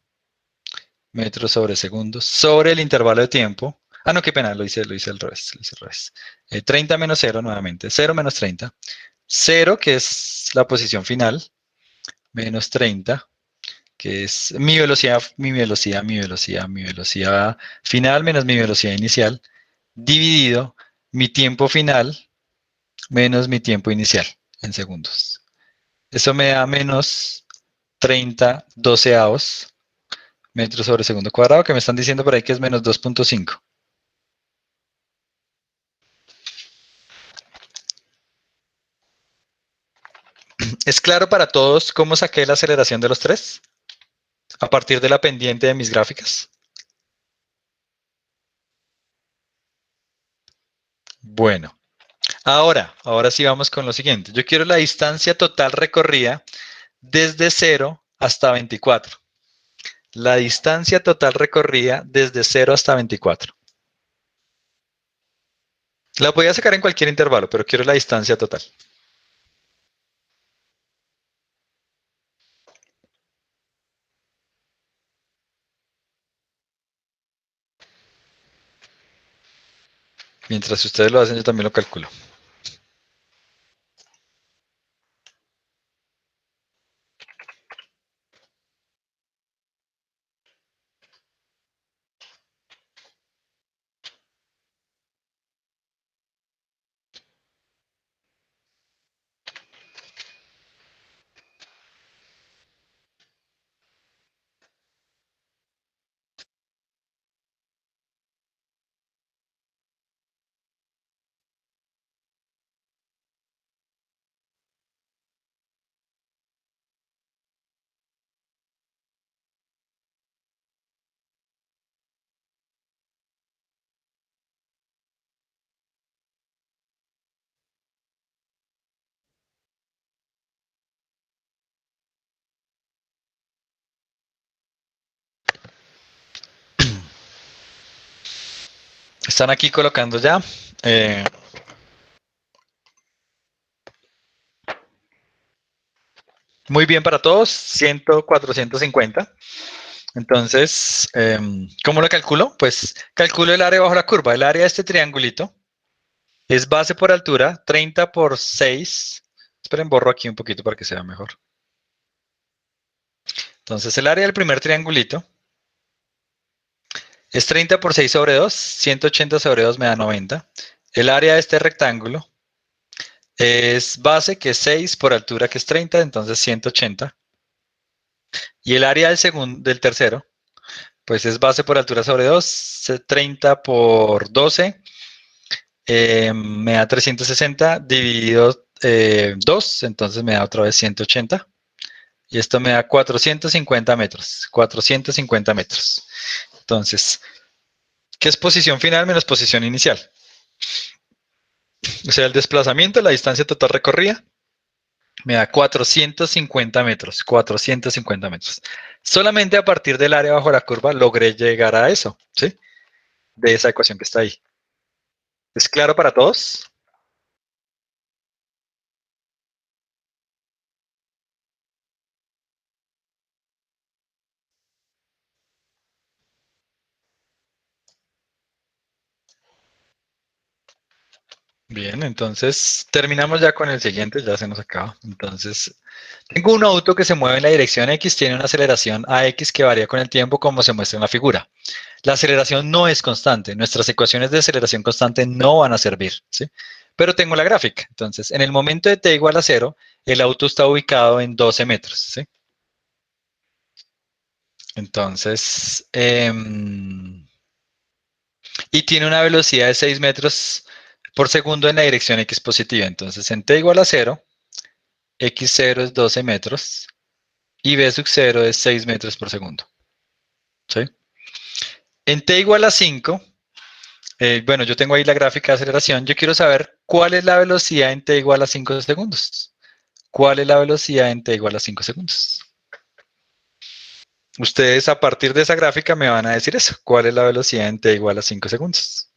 metros sobre segundos sobre el intervalo de tiempo. Ah, no, qué pena, lo hice al revés. 30 menos 0 nuevamente. 0 menos 30. 0, que es la posición final, menos 30, que es mi velocidad final menos mi velocidad inicial, dividido mi tiempo final menos mi tiempo inicial en segundos. Eso me da menos 30 doceavos metros sobre segundo cuadrado, que me están diciendo por ahí que es menos 2.5. ¿Es claro para todos cómo saqué la aceleración de los tres? A partir de la pendiente de mis gráficas. Bueno, ahora sí vamos con lo siguiente. Yo quiero la distancia total recorrida desde 0 hasta 24. La distancia total recorrida desde 0 hasta 24. La voy a sacar en cualquier intervalo, pero quiero la distancia total. Mientras ustedes lo hacen, yo también lo calculo. Están aquí colocando ya. Muy bien para todos, 100, 450. Entonces, ¿cómo lo calculo? Pues calculo el área bajo la curva. El área de este triangulito es base por altura, 30 por 6. Esperen, borro aquí un poquito para que se vea mejor. Entonces, el área del primer triangulito es 30 por 6 sobre 2. 180 sobre 2 me da 90. El área de este rectángulo es base, que es 6, por altura, que es 30, entonces 180. Y el área del tercero, pues es base por altura sobre 2, 30 por 12, me da 360 dividido 2, entonces me da otra vez 180. Y esto me da 450 metros. 450 metros. Entonces, ¿qué es posición final menos posición inicial? O sea, el desplazamiento, la distancia total recorrida, me da 450 metros. 450 metros. Solamente a partir del área bajo la curva logré llegar a eso, ¿sí? De esa ecuación que está ahí. ¿Es claro para todos? Bien, entonces terminamos ya con el siguiente, ya se nos acaba. Entonces, tengo un auto que se mueve en la dirección X, tiene una aceleración AX que varía con el tiempo como se muestra en la figura. La aceleración no es constante, nuestras ecuaciones de aceleración constante no van a servir, ¿sí? Pero tengo la gráfica, entonces, en el momento de t igual a 0, el auto está ubicado en 12 metros, ¿sí? Entonces, y tiene una velocidad de 6 metros por segundo en la dirección X positiva. Entonces, en t igual a 0, x0 es 12 metros y b sub 0 es 6 metros por segundo. ¿Sí? En t igual a 5, bueno, yo tengo ahí la gráfica de aceleración. Yo quiero saber cuál es la velocidad en t igual a 5 segundos. ¿Cuál es la velocidad en t igual a 5 segundos? Ustedes a partir de esa gráfica me van a decir eso. ¿Cuál es la velocidad en t igual a 5 segundos?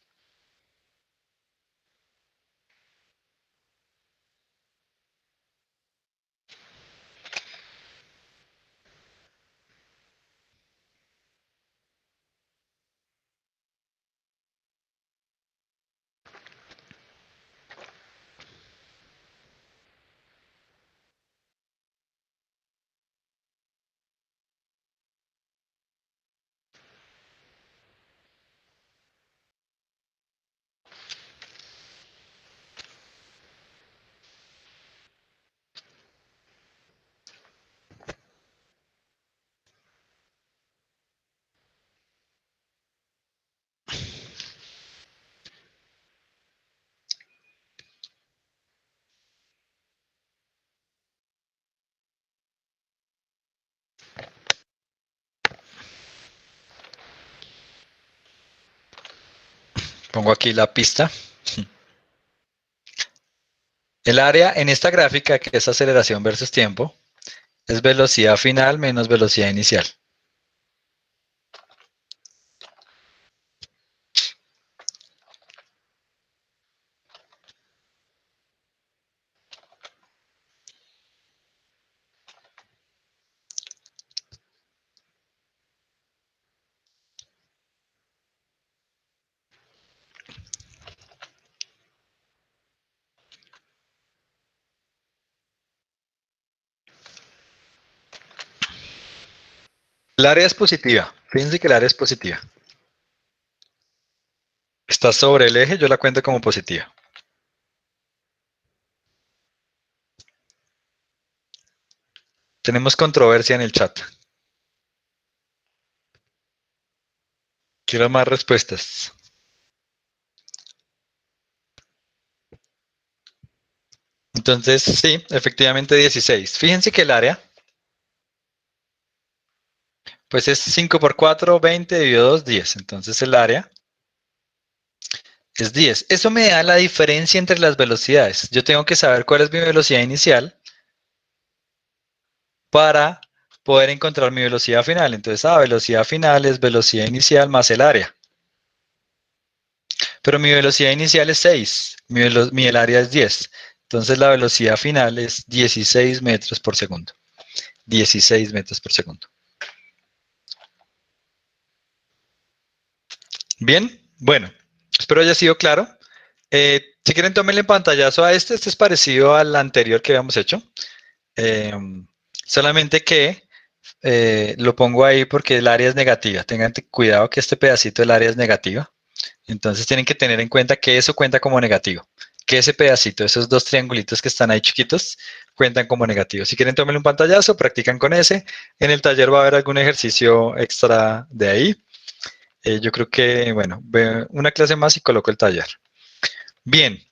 Pongo aquí la pista. El área en esta gráfica, que es aceleración versus tiempo, es velocidad final menos velocidad inicial. El área es positiva. Fíjense que el área es positiva. Está sobre el eje, yo la cuento como positiva. Tenemos controversia en el chat. Quiero más respuestas. Entonces, sí, efectivamente 16. Fíjense que el área, pues es 5 por 4, 20, dividido 2, 10. Entonces el área es 10. Eso me da la diferencia entre las velocidades. Yo tengo que saber cuál es mi velocidad inicial para poder encontrar mi velocidad final. Entonces, velocidad final es velocidad inicial más el área. Pero mi velocidad inicial es 6, el área es 10. Entonces la velocidad final es 16 metros por segundo. 16 metros por segundo. Bien, bueno, espero haya sido claro. Si quieren, tómenle pantallazo a este. Este es parecido al anterior que habíamos hecho. Solamente que lo pongo ahí porque el área es negativa. Tengan cuidado que este pedacito del área es negativa. Entonces tienen que tener en cuenta que eso cuenta como negativo. Que ese pedacito, esos dos triangulitos que están ahí chiquitos, cuentan como negativo. Si quieren, tómenle un pantallazo, practican con ese. En el taller va a haber algún ejercicio extra de ahí. Yo creo que, bueno, una clase más y coloco el taller. Bien,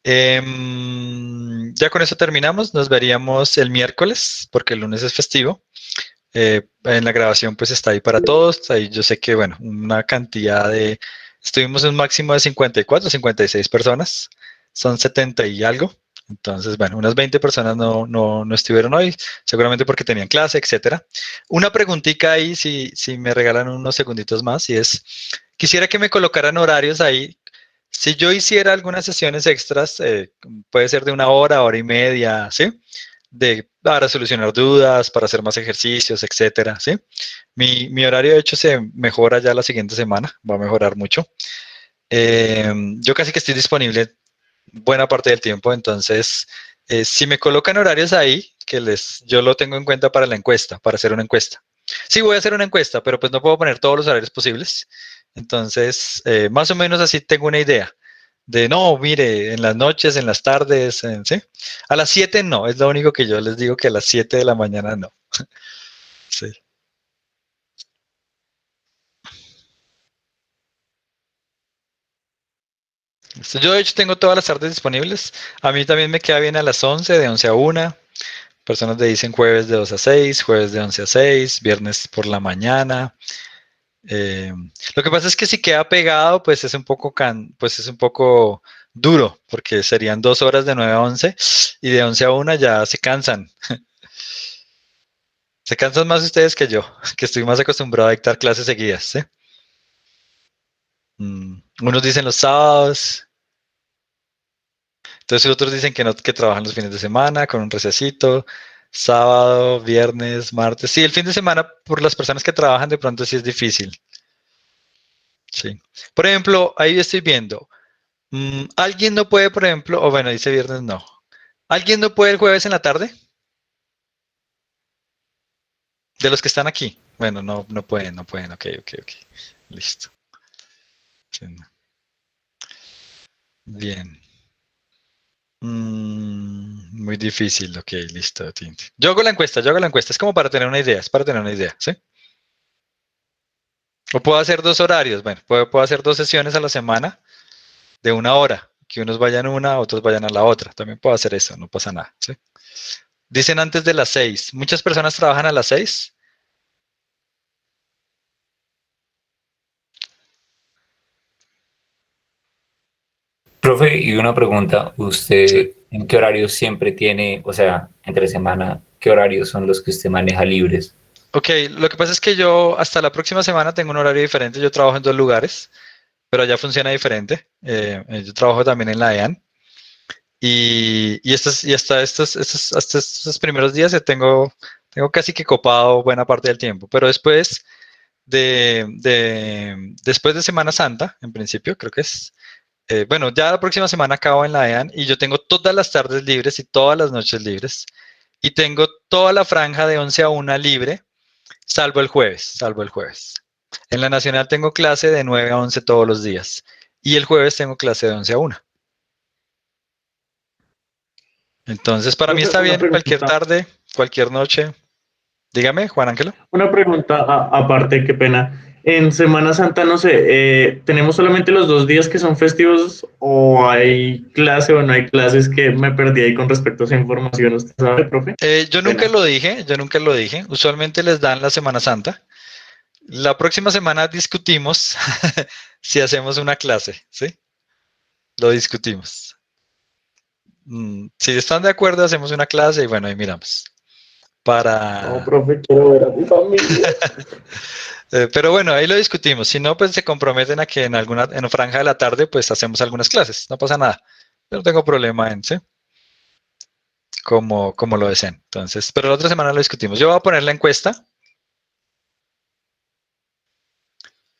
ya con eso terminamos. Nos veríamos el miércoles, porque el lunes es festivo. En la grabación pues está ahí para todos. Ahí yo sé que, bueno, una cantidad de... Estuvimos en un máximo de 54, 56 personas. Son 70 y algo. Entonces, bueno, unas 20 personas no estuvieron hoy, seguramente porque tenían clase, etcétera. Una preguntita ahí, si me regalan unos segunditos más, y es, quisiera que me colocaran horarios ahí. Si yo hiciera algunas sesiones extras, puede ser de una hora y media, ¿sí? Para solucionar dudas, para hacer más ejercicios, etcétera, ¿sí? Mi horario, de hecho, se mejora ya la siguiente semana, va a mejorar mucho. Yo casi que estoy disponible buena parte del tiempo, entonces, si me colocan horarios ahí, yo lo tengo en cuenta para la encuesta, para hacer una encuesta. Sí, voy a hacer una encuesta, pero pues no puedo poner todos los horarios posibles. Entonces, más o menos así tengo una idea. No, mire, en las noches, en las tardes, ¿sí? A las 7 no, es lo único que yo les digo, que a las 7 de la mañana no. Sí. Yo de hecho tengo todas las tardes disponibles. A mí también me queda bien a las 11, de 11 a 1. Personas me dicen jueves de 2 a 6, jueves de 11 a 6, viernes por la mañana. Lo que pasa es que si queda pegado, pues es un poco duro, porque serían 2 horas de 9 a 11 y de 11 a 1 ya se cansan. Se cansan más ustedes que yo, que estoy más acostumbrado a dictar clases seguidas, ¿sí? Unos dicen los sábados, entonces otros dicen que no, que trabajan los fines de semana con un recesito, sábado, viernes, martes. Sí, el fin de semana por las personas que trabajan de pronto sí es difícil. Sí. Por ejemplo, ahí estoy viendo, alguien no puede, por ejemplo, o bueno, dice viernes no. ¿Alguien no puede el jueves en la tarde? De los que están aquí. Bueno, no pueden, ok. Listo. Sí, no. Bien. Muy difícil, ok, listo. Yo hago la encuesta, es como para tener una idea, es para tener una idea, ¿sí? O puedo hacer dos horarios, bueno, puedo hacer dos sesiones a la semana de una hora, que unos vayan a una, otros vayan a la otra, también puedo hacer eso, no pasa nada, ¿sí? Dicen antes de las 6, muchas personas trabajan a las 6. Profe, y una pregunta, ¿usted en qué horario siempre tiene, o sea, entre semana, qué horarios son los que usted maneja libres? Ok, lo que pasa es que yo hasta la próxima semana tengo un horario diferente. Yo trabajo en 2 lugares, pero allá funciona diferente. Yo trabajo también en la EAN. Y hasta estos primeros días tengo casi que copado buena parte del tiempo. Pero después de Semana Santa, en principio, creo que es. Bueno, ya la próxima semana acabo en la EAN y yo tengo todas las tardes libres y todas las noches libres. Y tengo toda la franja de 11 a 1 libre, salvo el jueves. En la Nacional tengo clase de 9 a 11 todos los días. Y el jueves tengo clase de 11 a 1. Entonces, para mí Profe, está una bien cualquier pregunta. tarde, cualquier noche. Dígame, Juan Ángelo. Una pregunta aparte, qué pena. En Semana Santa, no sé, ¿tenemos solamente los 2 días que son festivos o hay clase o no hay clases que me perdí ahí con respecto a esa información? ¿Usted sabe, profe? Yo nunca Pena. lo dije, yo nunca lo dije. Usualmente les dan la Semana Santa. La próxima semana discutimos si hacemos una clase, ¿sí? Lo discutimos. Si están de acuerdo, hacemos una clase y bueno, ahí miramos. No, Para... profe, quiero ver a mi familia. Pero bueno, ahí lo discutimos. Si no, pues se comprometen a que en franja de la tarde, pues hacemos algunas clases. No pasa nada. Yo no tengo problema en, ¿sí? Como lo deseen. Entonces, pero la otra semana lo discutimos. Yo voy a poner la encuesta.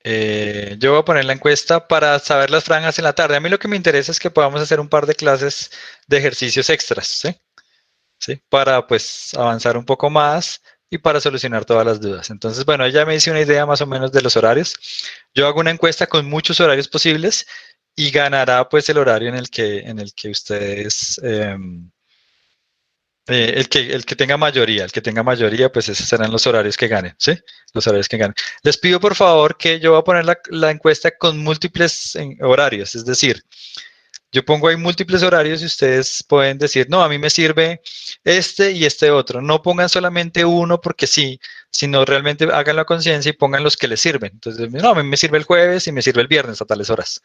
Yo voy a poner la encuesta para saber las franjas en la tarde. A mí lo que me interesa es que podamos hacer un par de clases de ejercicios extras, ¿sí? ¿Sí? Para pues avanzar un poco más y para solucionar todas las dudas. Entonces, bueno, ella me hice una idea más o menos de los horarios. Yo hago una encuesta con muchos horarios posibles y ganará pues el horario en el que ustedes, el que tenga mayoría, pues esos serán los horarios que ganen, ¿sí? Los horarios que ganen. Les pido por favor que yo voy a poner la encuesta con múltiples horarios, es decir, yo pongo ahí múltiples horarios y ustedes pueden decir, no, a mí me sirve este y este otro. No pongan solamente uno porque sí, sino realmente hagan la conciencia y pongan los que les sirven. Entonces, no, a mí me sirve el jueves y me sirve el viernes a tales horas.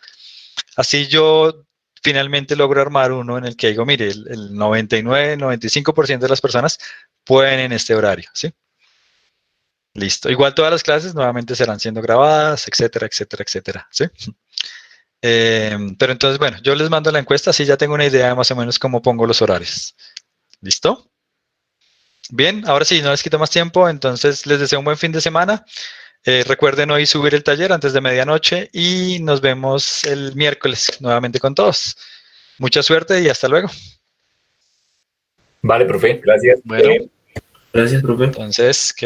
Así yo finalmente logro armar uno en el que digo, mire, el 99, 95% de las personas pueden en este horario, ¿sí? Listo. Igual todas las clases nuevamente serán siendo grabadas, etcétera, etcétera, etcétera, ¿sí? Pero entonces, bueno, yo les mando la encuesta, así ya tengo una idea de más o menos cómo pongo los horarios. ¿Listo? Bien, ahora sí, no les quito más tiempo, entonces les deseo un buen fin de semana. Recuerden hoy subir el taller antes de medianoche y nos vemos el miércoles nuevamente con todos. Mucha suerte y hasta luego. Vale, profe, gracias. Bueno, Gracias, profe. entonces, que